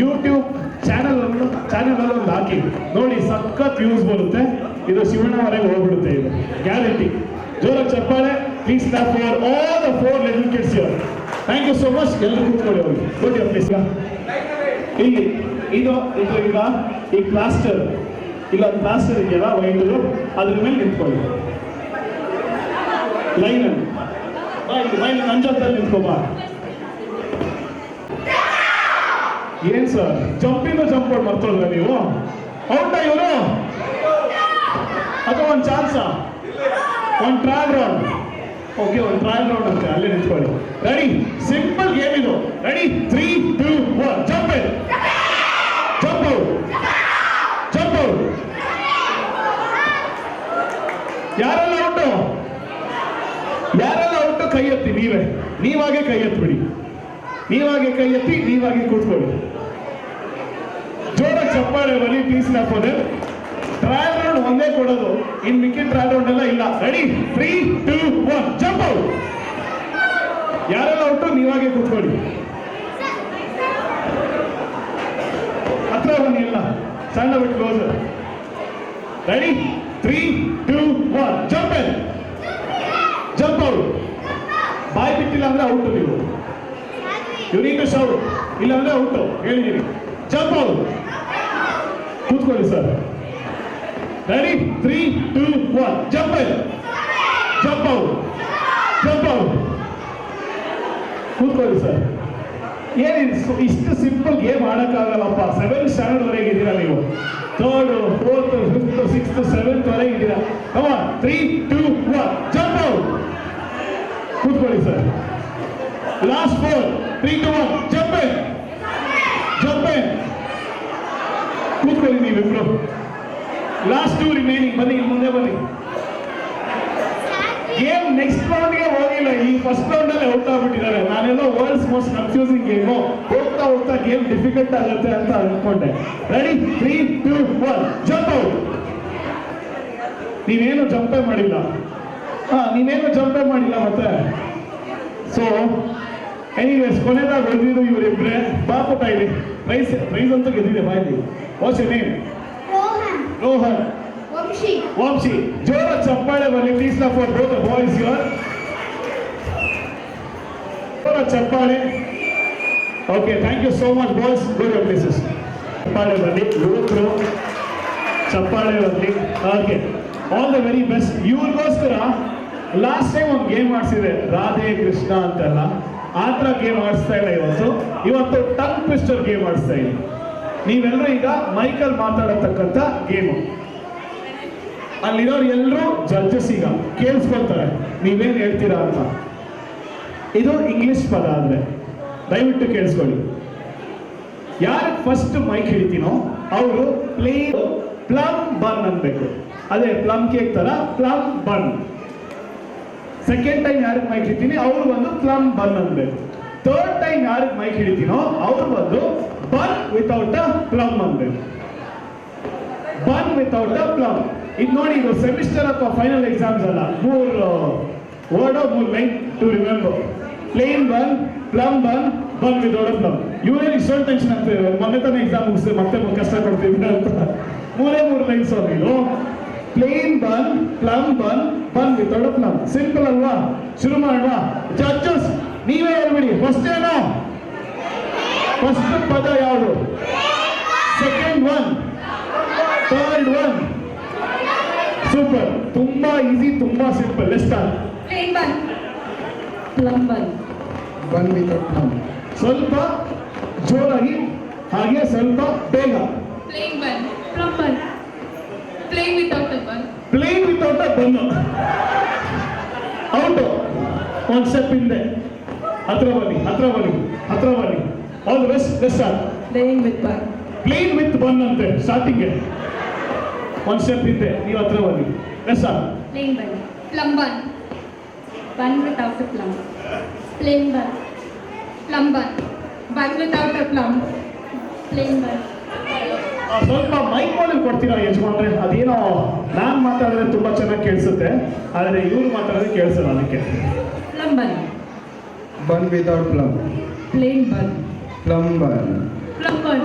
ಯೂಟ್ಯೂಬ್ ಚಾನೆಲ್ ಒಂದು ಹಾಕಿ ನೋಡಿ. ಸಖತ್ ವ್ಯೂಸ್ ಬರುತ್ತೆ. ಇದು ಶಿವಣ್ಣವರೆಗೆ ಹೋಗ್ಬಿಡುತ್ತೆ. ಇದು ಗ್ಯಾರಂಟಿ. ಜೋರಾಗಿ ಚಪ್ಪಾಳೆ please. For all the 4 little kids here. Thank you so much. ಎಲ್ಲರೂ ಕೂತ್ಕೊಳ್ಳಿ. ಹೋಗಿ ಕೊಡಿ ಪ್ಲೀಸ್. ಇಲ್ಲಿ ಇದು ಈಗ ಈ ಪ್ಲಾಸ್ಟರ್ ಇದೆಯಲ್ಲ ವೈಟು, ಅದ್ರ ಮೇಲೆ ನಿಂತ್ಕೊಳ್ಳಿ. ಲೈನ್ ಅಂಜದಲ್ಲಿ ನಿಂತ್ಕೋಬಾ. ಏನ್ ಸರ್ ಜಂಪ್ ಮರ್ತೋದ್ರ ನೀವು? ಔಟಾ ಇವರು? ಅಥವಾ ಒಂದು ಚಾನ್ಸಾ? ಒಂದು ಟ್ರಯಲ್ ರೌಂಡ್. ಓಕೆ, ಒಂದು ಟ್ರಯಲ್ ರೌಂಡ್ ಅಂತೆ. ಅಲ್ಲೇ ನಿಂತ್ಕೊಳ್ಳಿ. ರೆಡಿ? ಸಿಂಪಲ್ ಗೇಮ್ ಇದು. ರೆಡಿ? 3, 2, 1 ಜಂಪ್. ನೀವಾಗೆ ಕೈ ಎತ್ಬಿಡಿ, ನೀವಾಗೆ ಕೈ ಎತ್ತಿ, ನೀವಾಗೆ ಕೂತ್ಕೊಳ್ಳಿ. ಜೋರ ಚಪ್ಪಾಳೆ ಬನ್ನಿ ಪ್ಲೀಸ್. ಹಾಕೋದೆ ಟ್ರಯಲ್ ರೌಂಡ್ ಒಂದೇ ಕೊಡೋದು, ಇನ್ ಮಿಕ್ಕಿದ ಟ್ರಯಲ್ ರೌಂಡ್ ಎಲ್ಲ ಇಲ್ಲ. Ready 3, 2, 1 jump out. ಯಾರೆಲ್ಲ ಔಟು ನೀವಾಗೆ ಕೂತ್ಕೊಳ್ಳಿ. ಹತ್ರ ಬನ್ನಿ ಎಲ್ಲ, ಸಣ್ಣ ಬಿಟ್ಟು close. Ready 3, 2, 1 jump in, jump out. ಬಾಯ್ ಬಿಟ್ಟಿಲ್ಲ ಅಂದ್ರೆ ಔಟು ನೀವು. ಯು ನೀಡ್ ಟು ಶೌಟ್, ಇಲ್ಲ ಅಂದ್ರೆ ಔಟು ಹೇಳಿದೀನಿ. Jump out. ಕೂತ್ಕೊಳ್ಳಿ sir. Ready 3, 2, 1 jump in, jump out, jump out. ಕೂತ್ಕೊಳ್ಳಿ ಸರ್. ಏನಿದು ಇಷ್ಟು ಸಿಂಪಲ್ ಗೇಮ್ ಆಡಕ್ಕಾಗಲ್ಲಪ್ಪ. 7th ಸ್ಟ್ಯಾಂಡರ್ಡ್ ವರೆಗೆ ಇದ್ದೀರಾ ನೀವು. 3rd, 4th, 5th, 6th, 7th ವರೆಗೆ ಇದ್ದೀರಾ. Come on 3, 2, 1 jump out. ಕೂತ್ಕೊಳ್ಳಿ sir. Last 4, 3, 2, 1 jump in, jump in. ಕೂತ್ಕೊಳ್ಳಿ ನೀವಿಬ್ರು. Last 2 remaining. ಬನ್ನಿ ಇಲ್ಲಿ ಮುಂದೆ ಬನ್ನಿ. ಗೇಮ್ ನೆಕ್ಸ್ಟ್ ರೌಂಡ್ಗೆ ಹೋಗಿಲ್ಲ, ಈ ಫಸ್ಟ್ ರೌಂಡ್ ಅಲ್ಲಿ ಔಟ್ ಆಗ್ಬಿಟ್ಟಿದ್ದಾರೆ. ನಾನೆಲ್ಲೋ ವರ್ಲ್ಡ್ಸ್ ಮೋಸ್ಟ್ ಕನ್ಫ್ಯೂಸಿಂಗ್ ಗೇಮು, ಹೋಗ್ತಾ ಹೋಗ್ತಾ ಗೇಮ್ ಡಿಫಿಕಲ್ಟ್ ಆಗುತ್ತೆ ಅಂತ ಅನ್ಕೊಂಡೆ. Ready 3, 2, 1 jump out. ನೀವೇನು ಜಂಪೇ ಮಾಡಿಲ್ಲ. ನೀವೇನು ಜಂಪೇ ಮಾಡಿಲ್ಲ ಮತ್ತೆ. ಸೊ ಎನಿವೇಸ್ ಕೊನೆದಾಗ ಹೊಡೆದಿದ್ದು ಇವರಿಬ್ರೆ. ಬಾಪುಟ ಇಲ್ಲಿ ಪ್ರೈಸ್ ಅಂತ ಗೆದ್ದಿದೆ. ಬಾಯಲ್ಲಿ what's your name? Rohan. Vamshi. ಜೋರ ಚಪ್ಪಾಳೆ ಬರಲಿ please for both the boys here. ಜೋರ ಚಪ್ಪಾಳೆ. Okay, thank you so much boys. Go your places. ಚಪ್ಪಾಳೆ ಬರಲಿ ಯುವಕರು, ಚಪ್ಪಾಳೆ ಬರಲಿ. Okay, all the very best. ಇವ್ರಿಗೋಸ್ಕರ ಲಾಸ್ಟ್ ಟೈಮ್ ಒಂದು ಗೇಮ್ ಆಡಿಸಿದೆ, ರಾಧೆ ಕೃಷ್ಣ ಅಂತೆಲ್ಲ. ಆ ಥರ ಗೇಮ್ ಆಡಿಸ್ತಾ ಇಲ್ಲ ಇವತ್ತು ಟಂಗ್ ಟ್ವಿಸ್ಟರ್ ಗೇಮ್ ಆಡಿಸ್ತಾ ಇಲ್ಲ. ನೀವೆಲ್ಲರೂ ಈಗ ಮೈಕಲ್ ಮಾತಾಡತಕ್ಕಂಥ ಗೇಮು. ಅಲ್ಲಿರೋರು ಎಲ್ಲರೂ ಜಡ್ಜಸ್ ಈಗ ಕೇಳಿಸ್ಕೊಳ್ತಾರೆ ನೀವೇನು ಹೇಳ್ತೀರಾ ಅಂತ. ಇದು ಇಂಗ್ಲಿಷ್ ಪದ ಆದ್ರೆ ದಯವಿಟ್ಟು ಕೇಳಿಸ್ಕೊಳ್ಳಿ. ಯಾರು ಫಸ್ಟ್ ಮೈಕ್ ಹಿಡಿತೀನೋ ಅವರು ಪ್ಲಮ್ ಬನ್ ಅನ್ಬೇಕು. ಅದೇ ಪ್ಲಮ್ ಕೇಕ್ ತರ ಪ್ಲಮ್ ಬನ್. ಸೆಕೆಂಡ್ ಟೈಮ್ ಯಾರಿಗೆ ಮೈಕ್ ಹಿಡಿತೀನಿ ಅವ್ರು ಒಂದು ಪ್ಲಮ್ ಬನ್ ಅನ್ಬೇಕು. ಥರ್ಡ್ ಟೈಮ್ ಯಾರಿಗೆ ಮೈಕ್ ಹಿಡಿತೀನೋ ಅವ್ರು ಒಂದು ಬನ್ ವಿತೌಟ್ ಅ ಪ್ಲಮ್ ಅನ್ಬೇಕು. Bun without a plum. ಇದು ನೋಡಿ, ಇದು ಸೆಮಿಸ್ಟರ್ ಅಥವಾ ಫೈನಲ್ ಎಕ್ಸಾಮ್ಸ್ ಅಲ್ಲ. 3 word 3 line to remember. Plain bun, plum bun, bun without a plum. ಇವರೇ ಇಷ್ಟೊಂದು ಟೆನ್ಷನ್ ಆಗ್ತದೆ. ಮೊನ್ನೆ ತಾನೇ ಎಕ್ಸಾಮ್ ಮುಗಿಸಿದೆ, ಮತ್ತೆ ಕಷ್ಟ ಕೊಡ್ತೀವಿ ಅಂತ. 3 ಲೈನ್ಸ್ ಇದು. Plain bun, plum bun, bun without a plum. Simple ಅಲ್ವಾ? ಶುರು ಮಾಡೋಣ. ಜಡ್ಜಸ್ ನೀವೇ ಹೇಳ್ಬಿಡಿ. ಫಸ್ಟ್ ಏನೋ, ಫಸ್ಟ್ ಪದ ಯಾವುದು? Second one, third one. Super. ತುಂಬಾ ಈಸಿ, ತುಂಬಾ simple. Let's start. Plain bun, plum bun, bun without plum. ಸ್ವಲ್ಪ ಜೋರಾಗಿ, ಹಾಗೆ ಸ್ವಲ್ಪ ಬೇಗ. Plain bun, plum bun, plain without a bun. Plain without a bun. Out. ಒಂದು ಸ್ಟೆಪ್ ಹಿಂದೆ. ಹತ್ರ ಬನ್ನಿ, ಹತ್ರ ಬನ್ನಿ, ಹತ್ರ ಬನ್ನಿ. All the best. Let's start. Plain with bun. Plain with bun ಅಂತೆ ಸ್ಟಾರ್ಟಿಂಗ್ಗೆ. ಒಂದು ಸ್ಟೆಪ್ ಹಿಂದೆ, ನೀವು ಹತ್ರ ಬನ್ನಿ. Let's start. Plain bun, plum bun, bun without a plum. Plain bun, plum bun, bun without a plum. Plain bun. ಸ್ವಲ್ಪ mike ಮಾಡಿ ಕೊಡ್ತೀರಾ ಯಜಮಾನ್ರೆ? ಅದೇನೋ ನಾನು ಮಾತಾಡಿದ್ರೆ ತುಂಬಾ ಚೆನ್ನಾಗಿ ಕೇಳಿಸುತ್ತೆ, ಆದರೆ ಇವ್ರು ಮಾತಾಡಿದ್ರೆ ಕೇಳಿಸಲ್ಲ. ಅದಕ್ಕೆ plum bun, bun without plum. Plain bun, plum bun. Plum bun,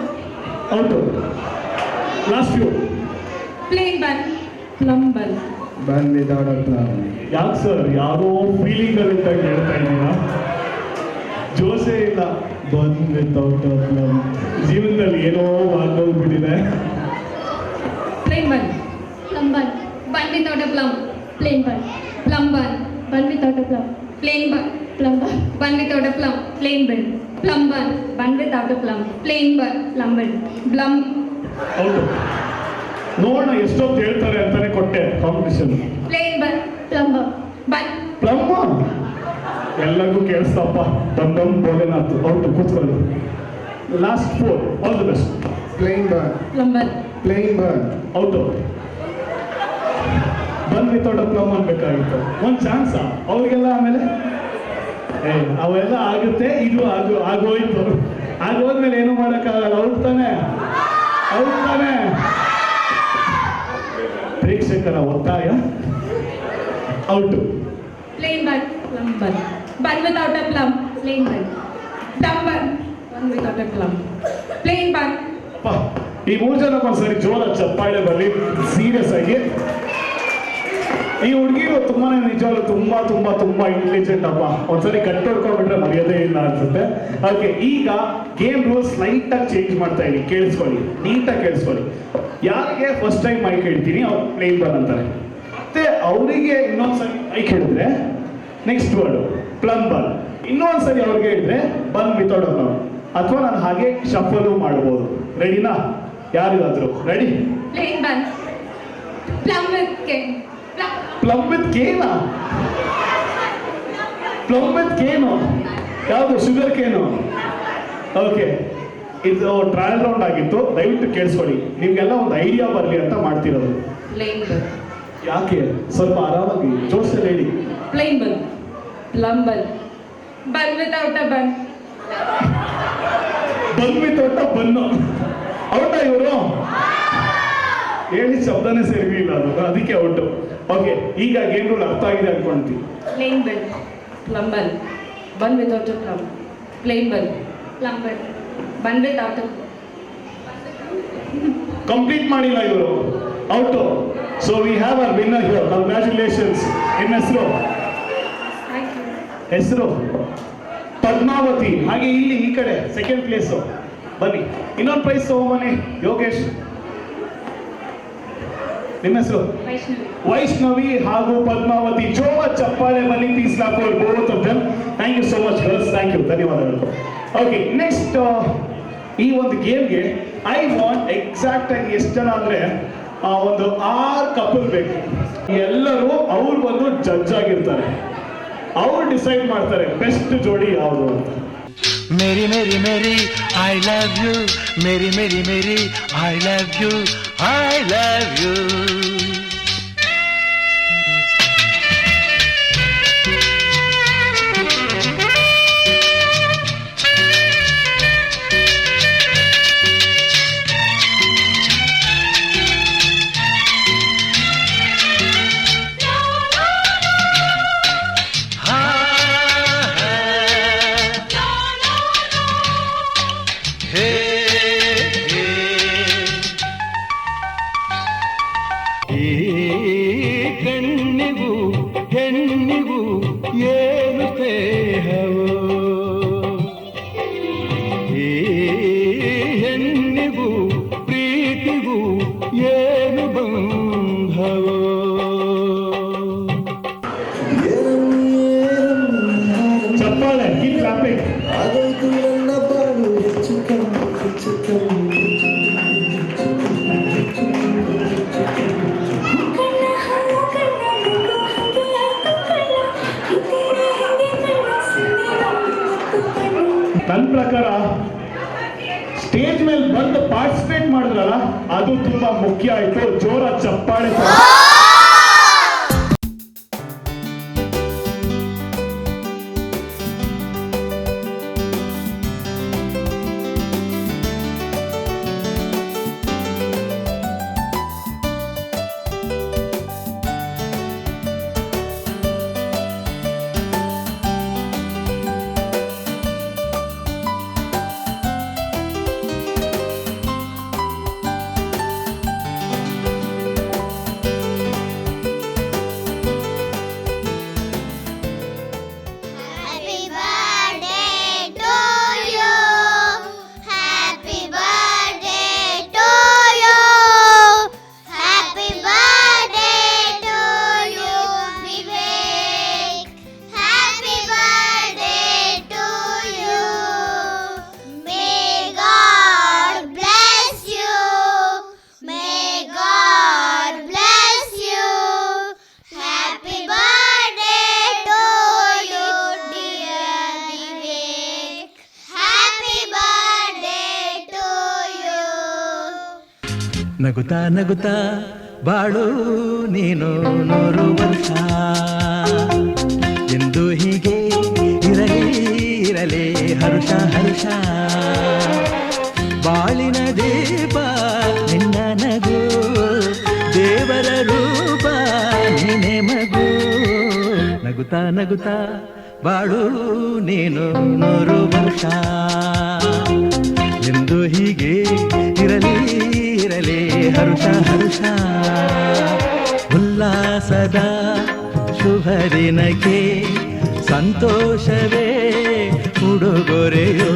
out. Last few. Plain bun, plum bun. Bun without a plum. ಯಾಕೆ ಸರ್ ಯಾವುದೋ ಫೀಲಿಂಗ್ ಅಲ್ಲಿ ಹೇಳ್ತಾ ಇದ್ದೀರಾ? ಜೋಸೇ ಇಲ್ಲ. Bun without a plum. ಜೀವನದಲ್ಲಿ ಏನೋ ಆಗೋಗ್ಬಿಟ್ಟಿದೆ. Plain bun, plum bun, bun without a plum. Plain bun, plum bun, bun without a plum. Plain bun, plum bun, bun without a plum. Plain bun, plum bun, bun without a plum. Plain bun, plum bun, plum. Out. ನೋಡೋಣ ಎಷ್ಟೊತ್ತು ಹೇಳ್ತಾರೆ ಅಂತಾನೆ ಕೊಟ್ಟೆ competition. Plain bun, plum bun. Plum ಎಲ್ಲರಿಗೂ ಕೇಳಿಸ್ತಪ್ಪ. Bun bun Bholenath. Out. ಕೂತ್ಕೊಳ್ಳಿ. Last 4. All the best. Plain bun, plum bun, plain bun. Out. Bun without a plum ಅನ್ಬೇಕಾಗಿತ್ತು. ಒಂದು ಚಾನ್ಸಾ ಅವ್ರಿಗೆಲ್ಲ? ಆಮೇಲೆ ಅವೆಲ್ಲ ಆಗುತ್ತೆ, ಇದು ಆಗೋಯ್ತು. ಆಗೋದ್ಮೇಲೆ ಏನು ಮಾಡೋಕ್ಕಾಗಲ್ಲ. ಔಟ್ ತಾನೆ. ಪ್ರೇಕ್ಷಕರ ಒತ್ತಾಯ. Out. Plain bun, plum bun. Bun without a plum, plain bun. Plum bun, bun without a plum. Plain bun. ಈ 3 ಜನಕ್ಕೆ ಒಂದ್ಸರಿ ಜೋರ ಚಪ್ಪಾಳೆ ಬರಲಿ. ಸೀರಿಯಸ್ ಆಗಿ ಈ ಹುಡುಗಿರು ತುಂಬಾನೇ ನಿಜವಾಗ್ಲು ತುಂಬಾ ಇಂಟೆಲಿಜೆಂಟ್ ಅಪ್ಪ. ಒಂದ್ಸರಿ ಕಟ್ಟೊಡ್ಕೊಂಡ್ಬಿಟ್ರೆ ಮರ್ಯಾದೆ ಇಲ್ಲ ಅನ್ಸುತ್ತೆ. ಓಕೆ, ಈಗ ಗೇಮ್ ರೂಲ್ಸ್ ಲೈಟ್ ಆಗಿ ಚೇಂಜ್ ಮಾಡ್ತಾ ಇದೀನಿ. ಕೇಳಿಸ್ಕೊಳ್ಳಿ, ನೀಟಾಗಿ ಕೇಳಿಸ್ಕೊಳ್ಳಿ. ಯಾರಿಗೆ ಫಸ್ಟ್ ಟೈಮ್ ಮೈಕ್ ಹೇಳ್ತೀನಿ ಅವ್ರು ಪ್ಲೇನ್ ಬನ್ ಅಂತಾರೆ. ಮತ್ತೆ ಅವರಿಗೆ ಇನ್ನೊಂದ್ಸರಿ ಮೈಕ್ ಹೇಳಿದ್ರೆ ನೆಕ್ಸ್ಟ್ ವರ್ಡ್ ಪ್ಲಮ್ ಬನ್. ಇನ್ನೊಂದ್ಸರಿ ಅವ್ರಿಗೆ ಹೇಳಿದ್ರೆ ಬನ್ ವಿತೌಟ್ ಅ ಪ್ಲಮ್. ಅಥವಾ ನಾನು ಹಾಗೆ ಶಫಲು ಮಾಡ್ಬೋದು. ರೆಡಿನಾ? ಯಾರಿಗಾದ್ರು ready? Plain bun. Plum with cane. Plum with ಕೇನಾ? ಪ್ಲಮ್ ವಿತ್ ಕೇನು ಯಾವುದು? Sugar cane. ಓಕೆ, ಇದು ಟ್ರಯಲ್ ರೌಂಡ್ ಆಗಿತ್ತು. ದಯವಿಟ್ಟು ಕೇಳಿಸ್ಕೊಳ್ಳಿ. ನಿಮ್ಗೆಲ್ಲ ಒಂದು ಐಡಿಯಾ ಬರಲಿ ಅಂತ ಮಾಡ್ತಿರೋದು. Plain bun. ಯಾಕೆ? ಸ್ವಲ್ಪ ಆರಾಮಾಗಿ ಜೋಶಲ್ಲಿ ಹೇಳಿ. Plain bun. Plum bun. Bun without a bun. Bun without a bun. ಔಟಾ ಇವರು? ಹೇಳಿ ಶಬ್ದನೇ ಸರಿಯಿಲ್ಲ ಅದು, ಅದಕ್ಕೆ ಔಟು. ಓಕೆ, ಈಗ ಗೇಮ್ ರೂಲ್ ಅರ್ಥ ಆಗಿದೆ ಅನ್ಕೊಂತೀವಿ. Plain bun. Plum bun. Bun without a plum. Plain bun. Plum bun. Bun without a complete ಮಾಡಿಲ್ಲ ಇವರು. Out. So we have our winner here. Congratulations. ನಿಮ್ಮ ಹೆಸರು? Thank you. ಹೆಸರು ಪದ್ಮಾವತಿ. ಹಾಗೆ ಇಲ್ಲಿ ಈ ಕಡೆ ಸೆಕೆಂಡ್ ಪ್ಲೇಸು. ಬನ್ನಿ, ಇನ್ನೊಂದು ಪ್ರೈಸ್ ತಗೊಂಬನ್ನಿ. ಯೋಗೇಶ್, ನಿಮ್ಮ ಹೆಸರು? Vaishnavi. ವೈಷ್ಣವಿ ಹಾಗೂ ಪದ್ಮಾವತಿ. ಜೋರ ಚಪ್ಪಾಳೆ ಬನ್ನಿ. Please clap for both of them. Thank you so much girls. Thank you, ಧನ್ಯವಾದಗಳು. ಓಕೆ, ನೆಕ್ಸ್ಟ್ ಈ ಒಂದು ಗೇಮ್ಗೆ ಐ ವಾಂಟ್ ಎಕ್ಸಾಕ್ಟ್ ಆಗಿ ಎಷ್ಟು ಜನ ಅಂದ್ರೆ ಒಂದು 6 ಕಪಲ್ ಬೇಕು. ಎಲ್ಲರೂ ಅವ್ರು ಒಂದು ಜಡ್ಜ್ ಆಗಿರ್ತಾರೆ. ಅವ್ರು ಡಿಸೈಡ್ ಮಾಡ್ತಾರೆ ಬೆಸ್ಟ್ ಜೋಡಿ ಯಾವುದು ಅಂತ. मेरी मेरी मेरी आई लव यू, मेरी मेरी मेरी I love you, I love you. ಕಣ್ಣಿಗೂ ಹೆಣ್ಣಿಗೂ ಏನು ಸ್ನೇಹವೋ, ಈ ಹೆಣ್ಣಿಗೂ ಪ್ರೀತಿಗೂ ಏನು ಬಂಧವೋ. ಚಪ್ಪಾಳೆ, ಕೀಪ್ ಕ್ಲಾಪಿಂಗ್. ನನ್ನ ಪ್ರಕಾರ ಸ್ಟೇಜ್ ಮೇಲೆ ಬಂದು ಪಾರ್ಟಿಸಿಪೇಟ್ ಮಾಡಿದ್ರಲ್ಲ ಅದು ತುಂಬಾ ಮುಖ್ಯ ಆಯ್ತು. ಜೋರ ಚಪ್ಪಾಳೆ. Happy birthday to you. Happy birthday to you. Happy birthday to you, Vivek. Happy birthday to you. May God bless you. May God bless you. Happy birthday to you, dear Vivek. Happy birthday to you. ನಗುತ್ತಾ ನಗುತ್ತಾ ಬಾಳು ನೀನು 100 ವರ್ಷ ಎಂದು ಹೀಗೆ ಇರಲಿ ಇರಲಿ ಹರುಷ ಹರುಷ ಬಾಳಿನ ದೀಪ ನಿನ್ನ ನಗು ದೇವರ ರೂಪ ನೀನೆ ಮಗು ನಗುತ್ತಾ ನಗುತ್ತಾ ಬಾಳು ನೀನು 100 ವರ್ಷ ಎಂದು ಹೀಗೆ ಇರಲಿ ಇರಲಿ ಹರುಷ ಹರುಷ ಉಲ್ಲಾಸದ ಶುಭ ದಿನಕ್ಕೆ ಸಂತೋಷವೇ ಉಡುಗೊರೆಯೋ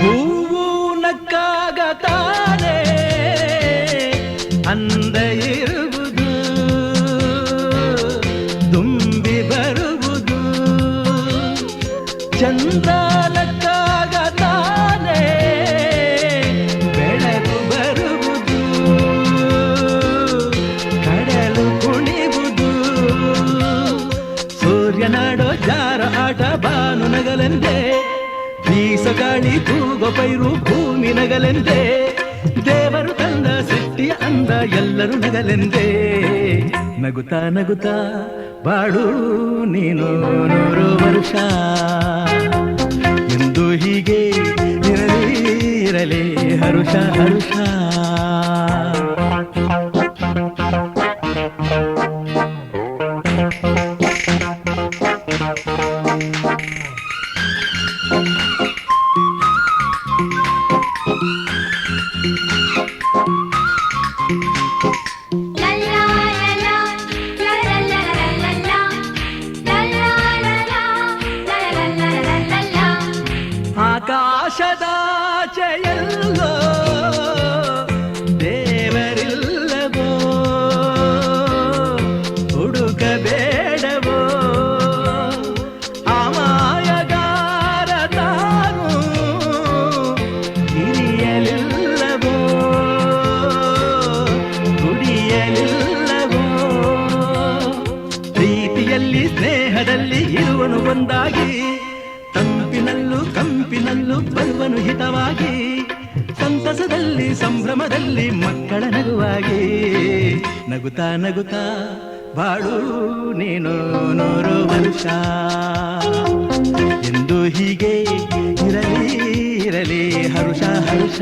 ಹೂವು ನಕ್ಕಾಗ ತಾನೆ ಅಂದ ಇರುವುದು ತುಂಬಿ ಬರುವುದು ಚಂದ್ರನಕ್ಕಾಗ ತಾನೆ ಬೆಳಕು ಬರುವುದು ಕಡಲು ಕುಣಿವುದು ಸೂರ್ಯನಾಡೋ ಜಾರ ಆಟ ಬಾನು ನಗಲೆಂದೇ ಬೀಸಗಾಳಿ ತೂಗೋ ಪೈರು ಭೂಮಿ ನಗಲೆಂದೇ ದೇವರು ತಂದ ಸೃಷ್ಟಿಯ ಅಂದ ಎಲ್ಲರೂ ನಗಲೆಂದೇ ನಗುತ್ತಾ ನಗುತ್ತಾ ಬಾಳು ನೀನು 100 ವರ್ಷ ಎಂದು ಹೀಗೆ ಇರಲಿ ಇರಲಿ ಹರುಷ ಹರುಷ ಆಕಾಶದಾಚೆಯಲ್ಲೋ ದೇವರಿಲ್ಲವೋ ಹುಡುಕಬೇಡವೋ ಅಮಾಯಗಾರ ತಾನು ಹಿರಿಯಲಿಲ್ಲವೋ ಗುಡಿಯಲಿಲ್ಲವೋ ಪ್ರೀತಿಯಲ್ಲಿ ಸ್ನೇಹದಲ್ಲಿ ಇರುವನು ಒಂದಾಗಿ ತಂಪಿನಲ್ಲೂ ಕಂಪಿನಲ್ಲೂ ಬರುವನು ಹಿತವಾಗಿ ಸಂತಸದಲ್ಲಿ ಸಂಭ್ರಮದಲ್ಲಿ ಮಕ್ಕಳ ನಗುವಾಗಿ ನಗುತ್ತಾ ನಗುತ್ತಾ ಬಾಳು ನೀನು 100 ವರ್ಷ ಎಂದು ಹೀಗೆ ಇರಲಿ ಇರಲಿ ಹರುಷ ಹರುಷ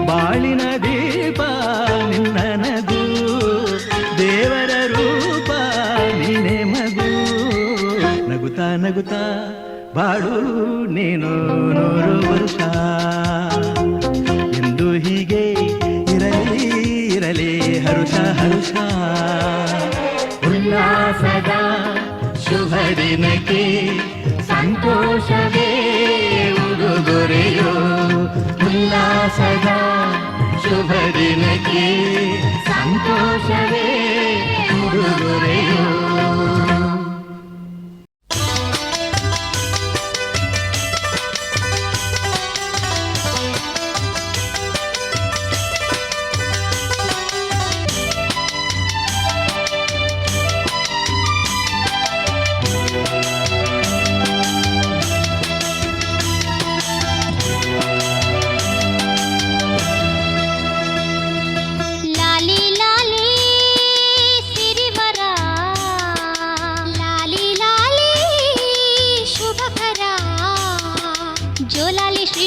ಬಾಳಿನ ದೀಪ ನಿನ್ನ ನಗು ದೇವರ ರೂಪ ನೀನೆ ಮಗು ನಗುತ್ತಾ ನಗುತ್ತಾ ಬಾಳು ನೀನು 100 ವರ್ಷ ಎಂದು ಹೀಗೆ ಇರಲಿ ಇರಲಿ ಹರುಷ ಹರುಷ ಉಲ್ಲಾಸದ ಶುಭ ದಿನಕ್ಕೆ ಸಂತೋಷವೇ ಉಡುಗೊರೆಯೋ ಉಲ್ಲಾಸದ ಶುಭ ದಿನಕ್ಕೆ ಸಂತೋಷವೇ ಉಡುಗೊರೆಯೋ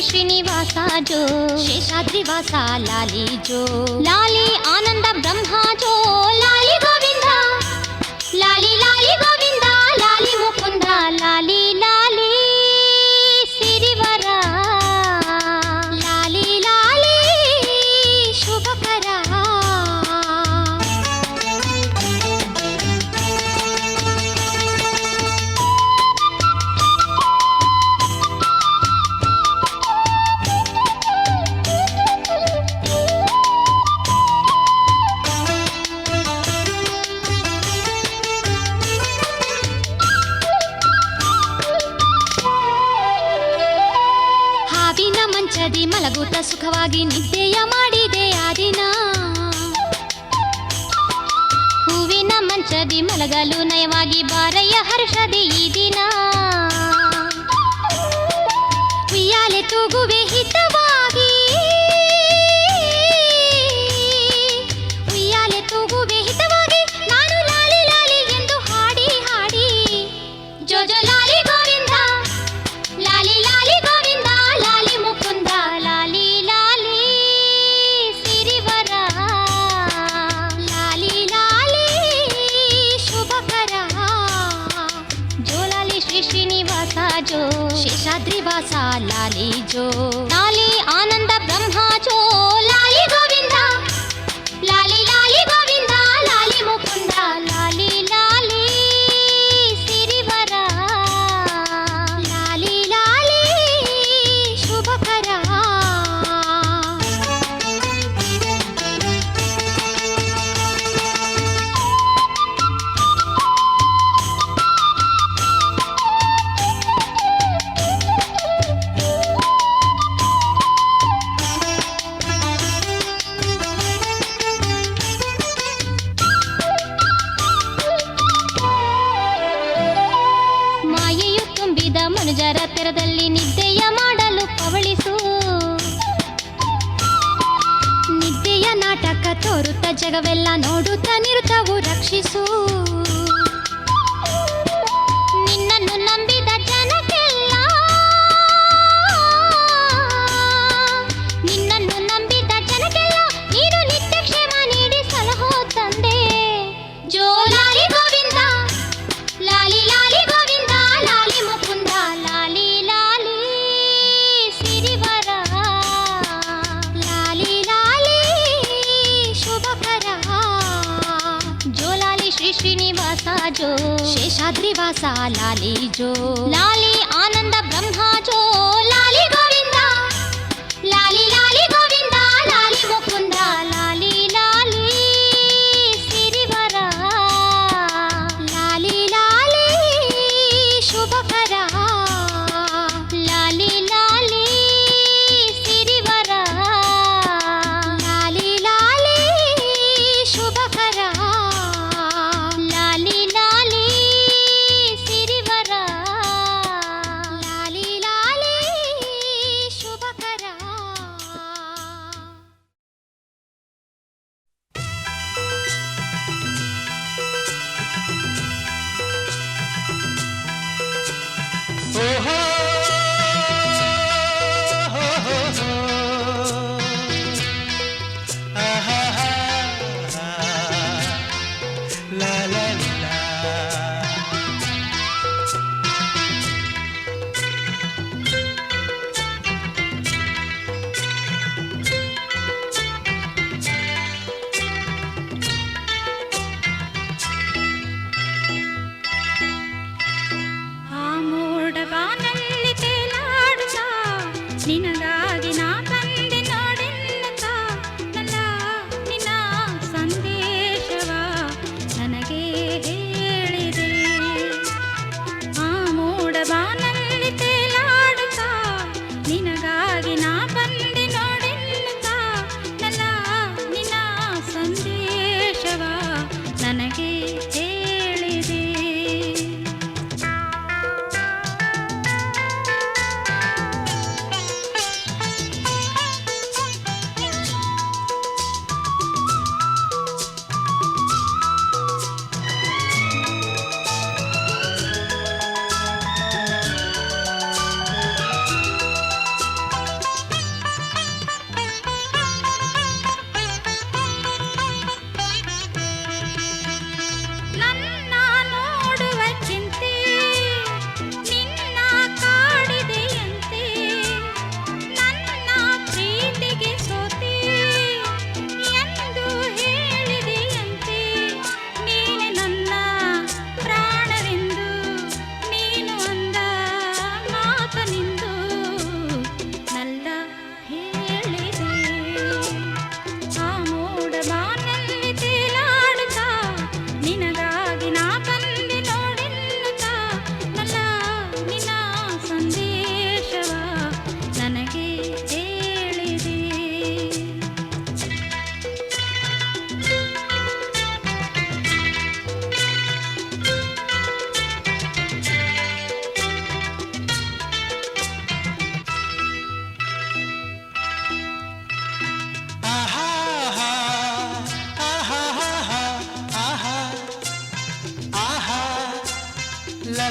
ಶ್ರೀನಿವಾಸ ಜೋ ಶೇಷಾದ್ರಿವಾಸ ಲಾಲಿ ಜೋ ಲಾಲಿ ಆನಂದ ಬ್ರಹ್ಮ ಜೋ ಲಾಲಿ ಗೋವಿಂದ ಲಾಲಿ ಲಾಲಿ ಗೋವಿಂದ ಲಾಲಿ ಮುಕುಂದ ಲಾಲಿ ಲಾಲಿ ಸಿರಿವರ ಲಾಲಿ ಲಾಲಿ ಶುಭಕರ ಮಲಗುತ್ತ ಸುಖವಾಗಿ ನಿದ್ದೆಯ ಮಾಡಿದೆ ಆ ದಿನ. ಹೂವಿನ ಮಂಚದಿ ಮಲಗಲು ನಯವಾಗಿ ಬಾರಯ್ಯ ಹರ್ಷದಿ ಈ ದಿನ. ಉಯ್ಯಾಲೆ ತೂಗುವೆ ಹಿತವಾಗಿ, ಉಯ್ಯಾಲೆ ತೂಗುವೆ ಹಿತವಾಗಿ, ನಾನು ಲಾಲಿ ಲಾಲಿ ಎಂದು ಹಾಡಿ ಹಾಡಿ. ಜೋಜೋ ಲಾಲಿ ಗೋವಿಂದ, ಲಾಲಿ ಲಾಲಿ ಗೋವಿಂದ, ಲಾಲಿ ಮುಕುಂದ, ಲಾಲಿ ಲಾಲಿ ಸಿರಿವರ, ಲಾಲಿ ಲಾಲಿ ಶುಭಕರ. ಜೋ ಲಾಲಿ ಶ್ರೀ ಶ್ರೀನಿವಾಸ ಜೋ, ಶೇಷಾದ್ರಿ ವಾಸ ಲಾಲಿ ಜೋ, ಲಾಲಿ ಆನಂದ ಬ್ರಹ್ಮ ಜೋ, ಲಾಲಿ ಗೋವಿಂದ, ಲಾಲಿ ಲಾಲಿ ಗೋವಿಂದ, ಲಾಲಿ ಮುಕುಂದ, ಲಾಲಿ ಲಾಲಿ ಸಿರಿವರ, ಲಾಲಿ ಲಾಲಿ ಶುಭಕರ. ಮಾಯೆಯು ತುಂಬಿದ ಮನುಜರ ತೆರದಲ್ಲಿ ನಿದ್ದೆಯ ಮಾಡಲು ಪವಳಿಸು. ನಿದ್ದೆಯ ನಾಟಕ ತೋರುತ್ತ ಜಗವೆಲ್ಲ ನೋಡುತ್ತ ನಿರುತವು ರಕ್ಷಿಸು. ನಿನ್ನನ್ನು ನಂಬಿದ ಜನಕ್ಕೆಲ್ಲ, ನಿನ್ನನ್ನು ನಂಬಿದ ಜನಕ್ಕೆಲ್ಲ ನೀನು ನಿತ್ಯ ಕ್ಷೇಮ ನೀಡಿ ಸಲಹೋ ತಂದೆ. ಜೋ ಲಾಲಿ ಗೋವಿಂದ, ಲಾಲಿ ಲಾಲಿ ಗೋವಿಂದ, ಲಾಲಿ ಮುಕುಂದ, ಲಾಲಿ ಲಾಲಿ ಸಿರಿವರ, ಲಾಲಿ ಲಾಲಿ ಶುಭಕರ. ಜೋ ಲಾಲಿ ಶ್ರೀ ಶ್ರೀನಿವಾಸ ಜೋ, ಶೇಷಾದ್ರಿ ವಾಸ ಲಾಲಿ ಜೋ, ಲಾಲಿ ಆನಂದ ಬ್ರಹ್ಮ ಜೋ, ಲಾಲಿ ಗೋವಿಂದ, ಲಾಲಿ ಲಾಲಿ ಗೋವಿಂದ, ಲಾಲಿ ಮುಕುಂದ, ಲಾಲಿ ಲಾಲಿ ಸಿರಿವರ, ಲಾಲಿ ಲಾಲಿ ಶುಭಕರ, ಲಾಲಿ ಲಾಲಿ ಸಿರಿವರ, ಲಾಲಿ ಲಾಲಿ ಶುಭಕರ, ಲಾಲಿ ಲಾಲಿ ಸಿರಿವರ, ಲಾಲಿ ಲಾಲಿ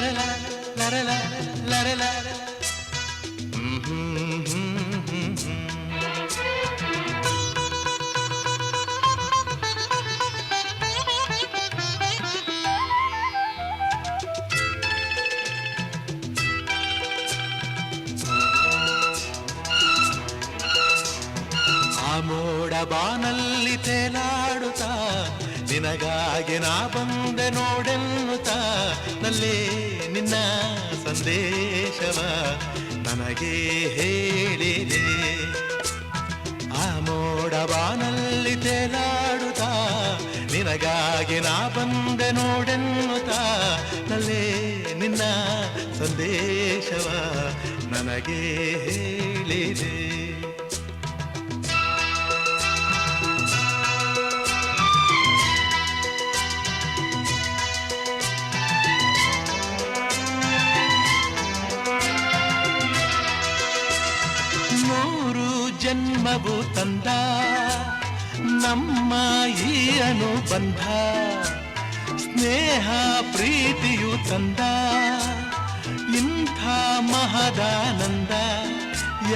ಲರಲ ಲರಲ ಲರಲ. ಆ ಮೋಡ ಬಾನಲ್ಲಿ ತೇಲಾಡುತ್ತಾ ನಿನಗಾಗಿ ನಾ ಬಂದೆ ನೋಡೆನ್ನುತ್ತಾ ನಲ್ಲೇ ನಿನ್ನ ಸಂದೇಶವ ನನಗೆ ಹೇಳಿದೆ. ಆ ಮೋಡ ಬಾನಲ್ಲಿ ತೇಲಾಡುತ್ತಾ ನಿನಗಾಗಿ ನಾ ಬಂದೆ ನೋಡೆನ್ನುತ್ತಾ ನಲ್ಲೇ ನಿನ್ನ ಸಂದೇಶವ ನನಗೆ ಹೇಳಿದೆ. ಜನ್ಮವು ತಂದ ನಮ್ಮ ಈ ಅನುಬಂಧ, ಸ್ನೇಹ ಪ್ರೀತಿಯು ತಂದ ಇಂಥ ಮಹದಾನಂದ.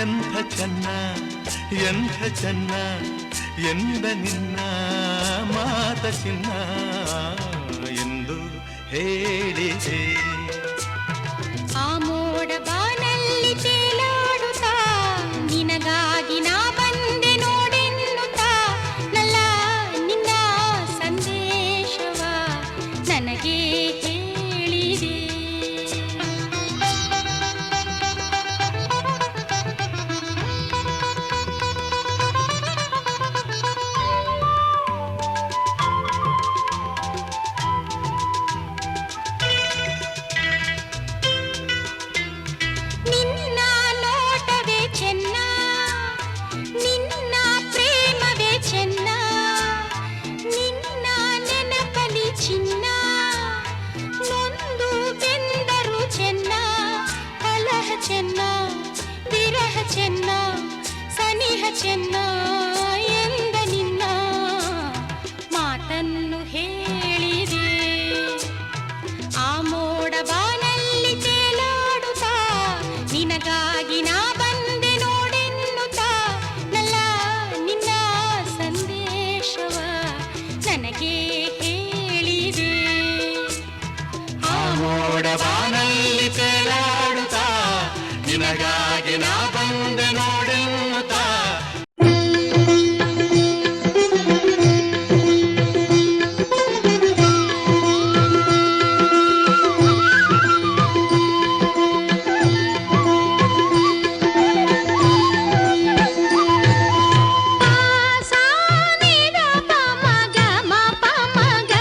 ಎಂಥ ಚೆನ್ನ ಎಂಥ ಚೆನ್ನ ಎಂದ ನಿನ್ನ ಮಾತ ಚಿನ್ನ ಎಂದು ಹೇಳಿದೆ. ಆ ಮೋಡ ಬಾನಲ್ಲಿ ತೇಲಾಡುತ್ತಾ ನಿನಗಾಗಿ ನಾ ಬಂದೆ ನೋಡೆನ್ನುತ್ತಾ ನಲ್ಲ ನಿನ್ನ ಸಂದೇಶವ ನನಗೆ ಹೇಳಿದೆ. ನಿನ್ನ ನೋಟವೇ ಚೆನ್ನ, ನಿನ್ನ ಪ್ರೇಮವೇ ಚೆನ್ನ, ನಿನ್ನ ನೆನಪಲಿ ಚಿನ್ನ. ನೊಂದು ಬೆಂದರು ಚೆನ್ನ, ಕಲಹ ಚೆನ್ನ, ವಿರಹ ಚೆನ್ನ, ಸನಿಹ ಚೆನ್ನ ಎಂದ ನಿನ್ನ ಮಾತನ್ನು ಹೇಳಿದೆ. ಆ ಮೋಡ ಬಾನಲ್ಲಿ ತೇಲಾಡುತ್ತಾ ನಿನಗಾಗಿ ನಾ ಬಂದೆ ನೋಡೆನ್ನುತ್ತಾ ನಲ್ಲ ನಿನ್ನ ಸಂದೇಶವ ನನಗೆ ಹೇಳಿದೆ. ಆ ಮೋಡ ಬಾನಲ್ಲಿ ತೇಲಾಡುತ್ತಾ ನಿನಗಾಗಿ ನಾ ಬಂದೆ ನೋಡೆನ್ನುತ್ತಾ. ಸಾ ನಿ ದ ಪ ಮ ಗ ಮ ಪ ಮ ಗ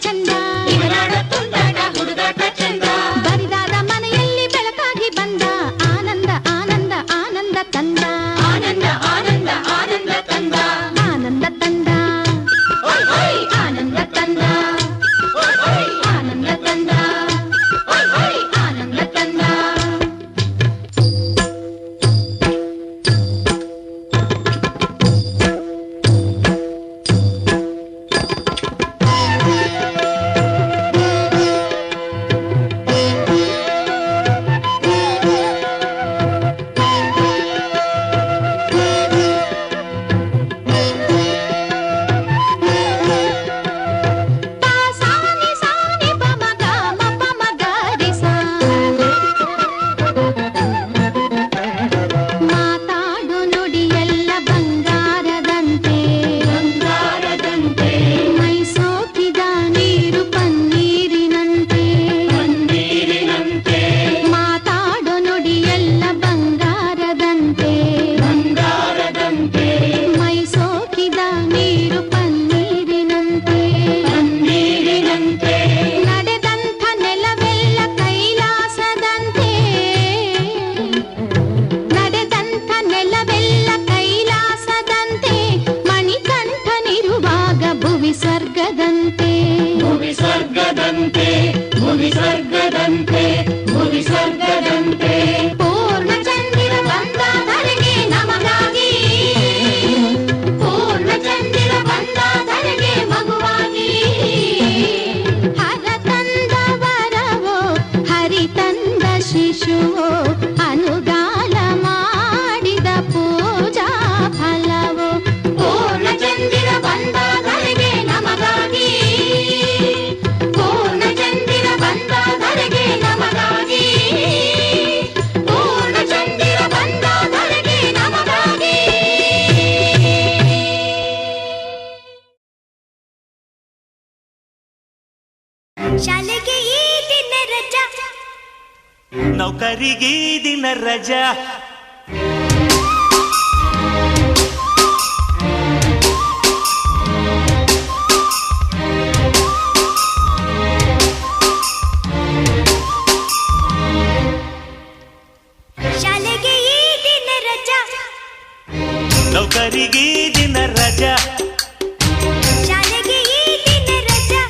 ಚಂದ ಬರಿದಾದ ಮನೆಯಲ್ಲಿ ಬೆಳಕಾಗಿ ಬಂದ ಆನಂದ ಆನಂದ ಆನಂದ ತಂದ ಆನಂದ ತಂದ ಆನಂದ ತಂದ ಆನಂದ ತಂದ ಆನಂದ ತಂದ ಆನಂದ ತಂದ ಪೂರ್ಣಚಂದಿರ ಬಂದ ಧರೆಗೆ ನಮಗಾಗಿ ಪೂರ್ಣಚಂದಿರ ಬಂದ ಧರೆಗೆ ಮಗುವಾಗಿ ಹರ ತಂದ ವರವೋ ಹರಿ ತಂದ ಶಿಶುವೋ ಅನುಗಾಲ ಮಾಡಿದ ಪೂಜಾ ಫಲವೋ ಪೂರ್ಣಚಂದಿರ ಬಂದ ಧರೆಗೆ ನಮಗಾಗಿ ಪೂರ್ಣಚಂದಿರ ಬಂದ ಧರೆಗೆ ನಮಗಾಗಿ ಪೂರ್ಣಚಂದಿರ ಬಂದ ಧರೆಗೆ ನಮಗಾಗಿ. ಶಾಲೆಗೆ ಈ ದಿನ ರಜಾ ನೌಕರಿಗೆ ಈ ದಿನ ರಜಾ ಶಾಲೆಗೆ ಈ ದಿನ ರಜಾ ನೌಕರಿಗೆ ಈ ದಿನ ರಜಾ ಶಾಲೆಗೆ ಈ ದಿನ ರಜಾ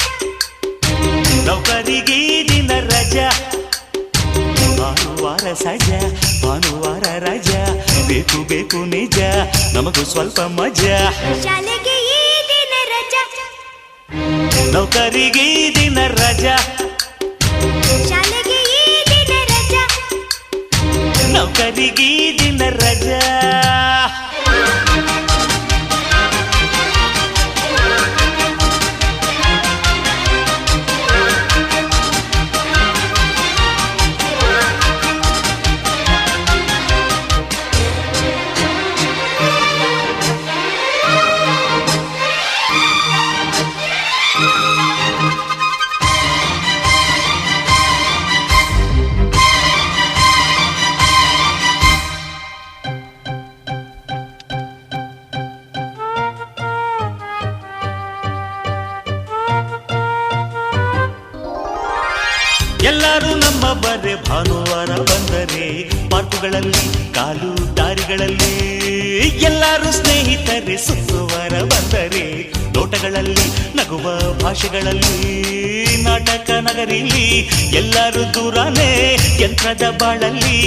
ನೌಕರಿಗೆ ಈ ದಿನ ರಜಾ ಭಾನುವಾರ ಸಜಾ ಭಾನುವಾರ ರಜಾ ಬೇಕು ಬೇಕು ನಿಜ ನಮಗೂ ಸ್ವಲ್ಪ ಮಜಾ ಶಾಲೆಗೆ ಈ ದಿನ ರಜಾ ನೌಕರಿಗೆ ಈ ದಿನ ರಜಾ ಶಾಲೆಗೆ ಈ ದಿನ ರಜಾ ನೌಕರಿಗೆ ಈ ದಿನ ರಜಾ ಎಲ್ಲರೂ ನಮ್ಮ ಬರೆ ಭಾನುವಾರ ಬಂದರೆ ಪಾರ್ಕುಗಳಲ್ಲಿ ಕಾಲು ದಾರಿಗಳಲ್ಲಿ ಎಲ್ಲರೂ ಸ್ನೇಹಿತರೆ ಸುತ್ತುವಾರ ಬಂದರೆ ನೋಟಗಳಲ್ಲಿ ನಗುವ ಭಾಷೆಗಳಲ್ಲಿ ನಾಟಕ ನಗರಿಲಿ ಎಲ್ಲರೂ ದೂರನೇ ಯಂತ್ರದ ಬಾಳಲ್ಲಿ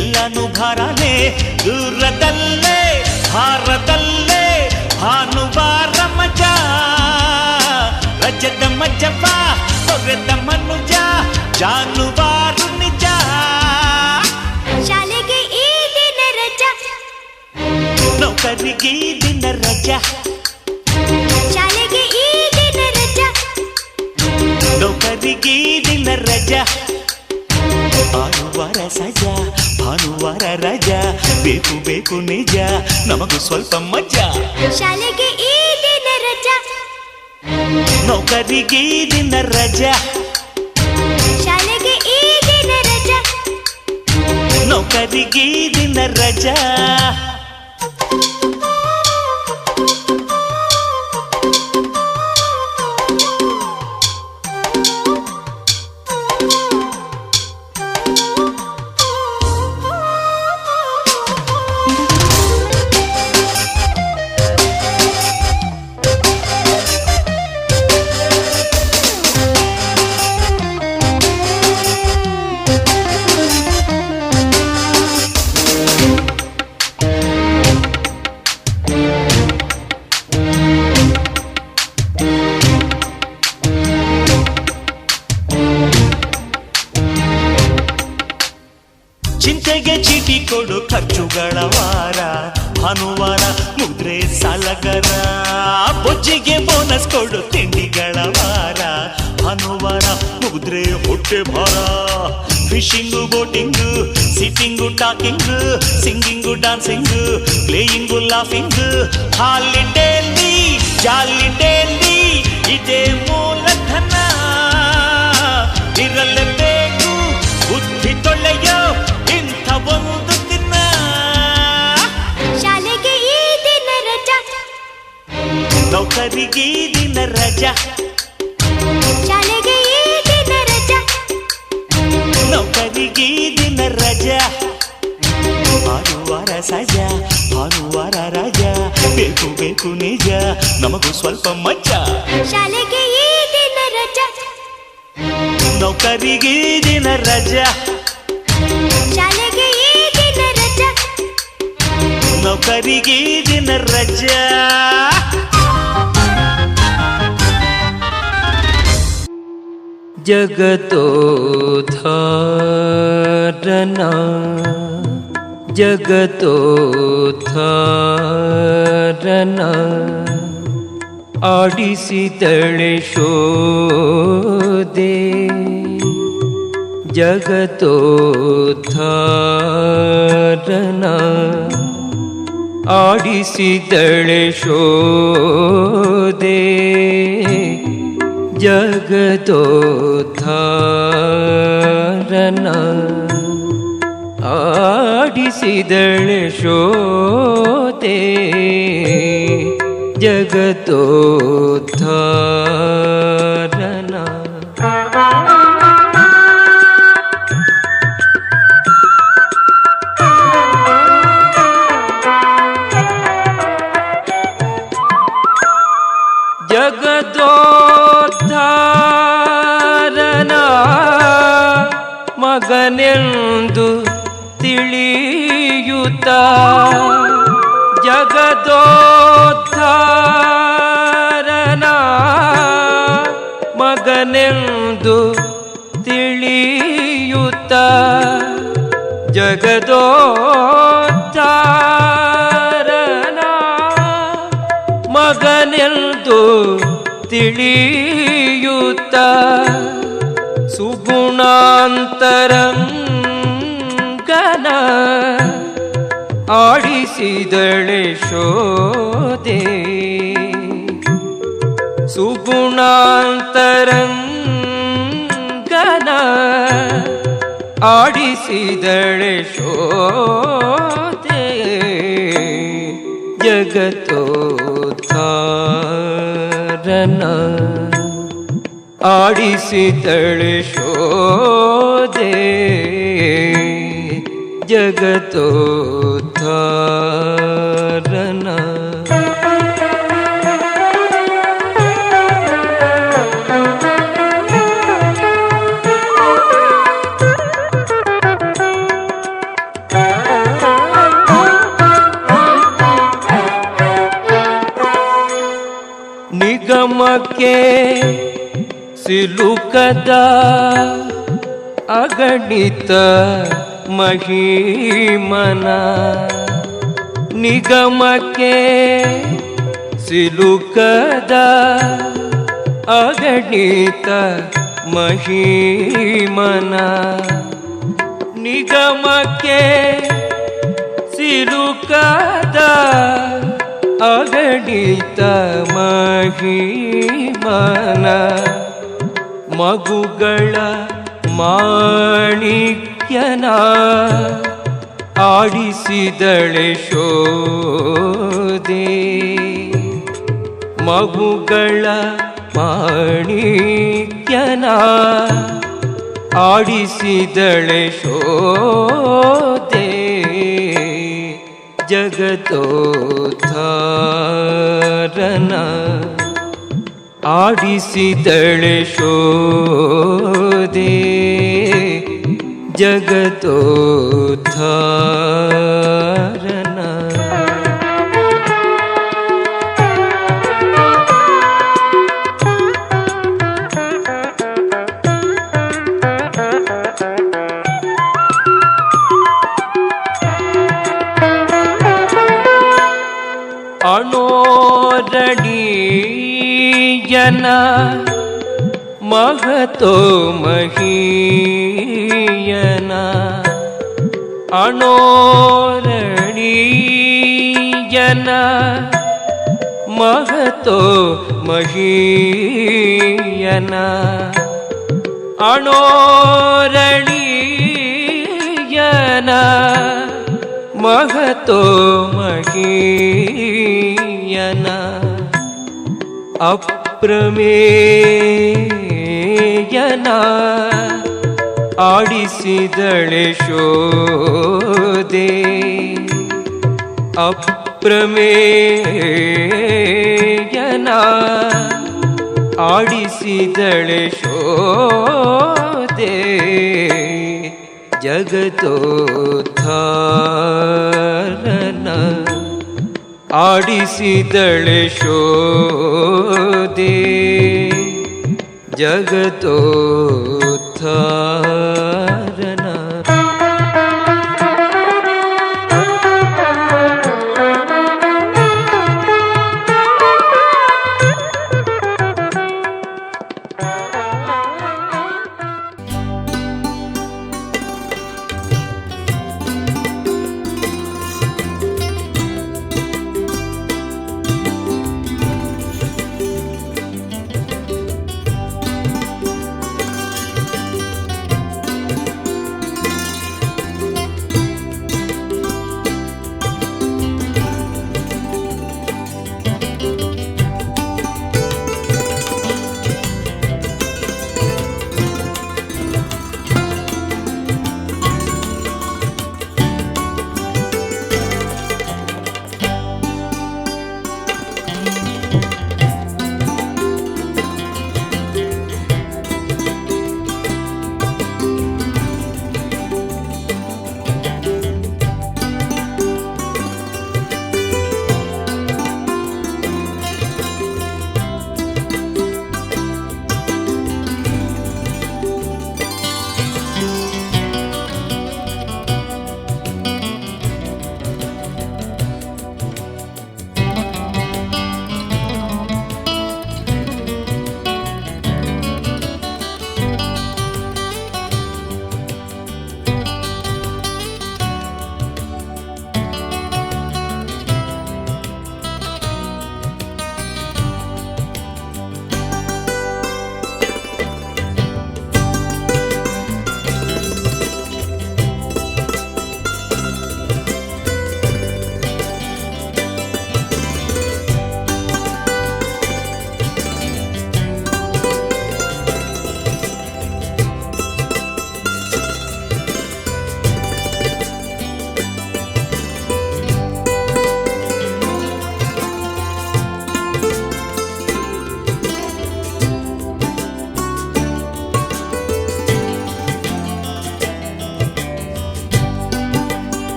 ಎಲ್ಲಾನು ಭಾರನೇ ದೂರದಲ್ಲೇ ಭಾರದಲ್ಲೇ ಭಾನುವಾರ ಮಜಾ ರಜದ ಮಜ್ಜಪ್ಪ ಹೊರೆದ ಮನುಜ ಜಾನುವಾರು ನಿಜ ಶಾಲೆಗೆ ಈ ದಿನ ರಜಾ ನೌಕರಿಗೆ ಈ ದಿನ ರಜಾ ಶಾಲೆಗೆ ಈ ದಿನ ರಜಾ ನೌಕರಿಗೆ ಈ ದಿನ ರಜಾ ಭಾನುವಾರ ಸಜಾ ಭಾನುವಾರ ರಜಾ ಬೇಕು ಬೇಕು ನಿಜ ನಮಗೂ ಸ್ವಲ್ಪ ಮಜಾ ಶಾಲೆಗೆ ಈ ದಿನ ರಜಾ ನೌಕರಿಗೆ ಈ ದಿನ ರಜಾ ಶಾಲೆಗೆ ಈ ದಿನ ರಜಾ ನೌಕರಿಗೆ ಈ ದಿನ ರಜಾ ಭಿಕ್ಷೆಗೆ ಚೀಟಿ ಕೊಡು ಖರ್ಚುಗಳ ವಾರ ಭಾನುವಾರ ಮುದ್ರೆ ಸಾಲಗರ ಬೊಜ್ಜಿಗೆ ಬೋನಸ್ ಕೊಡು ತಿಂಡಿಗಳ ವಾರ ಭಾನುವಾರ ಮುದ್ರೆ ಹೊಟ್ಟೆ ಭಾರ fishing boating sitting talking singing dancing playing laughing ಹಾಲಿಡೇಲಿ ಜಾಲಿಡೇಲಿ ಇದೇ ಮೂಲಧನ ಇರಲೇಬೇಕು ಬುದ್ಧಿ ತೊಳೆಯೋ ಇಂಥ ಒಂದು ದಿನ ಶಾಲೆಗೆ ಈ ದಿನ ರಜಾ ನೌಕರಿಗೆ ಈ ದಿನ ರಜಾ ಶಾಲೆಗೆ ಈ ದಿನ ರಜಾ ನೌಕರಿಗೆ ಈ ದಿನ ರಜಾ ಭಾನುವಾರ ಸಜಾ ಭಾನುವಾರ ರಜಾ ಬೇಕು ಬೇಕು ನಿಜ ನಮಗೂ ಸ್ವಲ್ಪ ಮಜಾ ಶಾಲೆಗೆ ಈ ದಿನ ರಜಾ ನೌಕರಿಗೆ ಈ ದಿನ ರಜಾ ಶಾಲೆಗೆ ಈ ದಿನ ರಜಾ ನೌಕರಿಗೆ ಈ ದಿನ ರಜಾ ಜಗತೋದ್ಧಾರನ ಜಗತೋದ್ಧಾರನ ಆಡಿಸಿದಳೆ ಶೋದೆ ಜಗತೋದ್ಧಾರನ ಆಡಿಸಿದಳೆ ಶೋದೆ ಜಗದೋದ್ಧಾರನ ಆಡಿಸಿದಳೆ ಶೋದೆ ಜಗದೋದ್ಧಾರನ ಜಗದೋದ್ಧಾರನ ಮಗನೆಂದು ತಿಳಿಯುತ್ತ ಜಗದೋದ್ಧಾರನ ಮಗನೆಂದು ತಿಳಿಯುತ್ತ ಜಗದೋದ್ಧಾರನ ಮಗನೆಂದು ತಿಳಿಯುತ್ತ ಸುಗುಣಾಂತರಂಗನ ಆಡಿಸಿದಳೆ ಶೋದೆ ಸುಗುಣಾಂತರಂಗನ ಆಡಿಸಿದಳೆ ಶೋದೆ ಜಗತೋದ್ಧಾರನ ಆಡಿಸಿದಳೆ ಶೋದೆ ಜಗತೋದ್ಧಾರನ ನಿಗಮಕ್ಕೆ ಸಿಲುಕದ ಅಗಣಿತ ಮಹಿಮನ ನಿಗಮಕ್ಕೆ ಸಿಲುಕದ ಅಗಣಿತ ಮಹಿಮನ ನಿಗಮಕ್ಕೆ ಸಿಲುಕದ ಅಗಣಿತ ಮಹಿಮನ ಮಗುಗಳ ಮಾಣಿಕ್ಯನ ಆಡಿಸಿದಳೆ ಶೋದೆ ಮಗುಗಳ ಮಾಣಿಕ್ಯನ ಆಡಿಸಿದಳೆ ಶೋದೆ ಜಗತೋದ್ಧಾರನ ಆಡಿಸಿದಳೆ ಶೋದೆ ಜಗತೋದ್ಧಾರನ ಮಹತೋ ಮಹೀಯನ ಅಣೋರಣೀಯನ ಮಹತೋ ಮಹೀಯನ ಅಣೋರಣೀಯನ ಮಹತೋ ಮಹೀಯನ ಅಪ್ರಮೇಯನ ಆಡಿಸಿದಳೆ ಶೋದೆ ಅಪ್ರಮೇಯನ ಆಡಿಸಿದಳೆ ಶೋದೆ ಜಗತೋದ್ಧಾರನ ಆಡಿಸಿದಳೆ ಶೋದೆ ಜಗತೋದ್ಧಾರ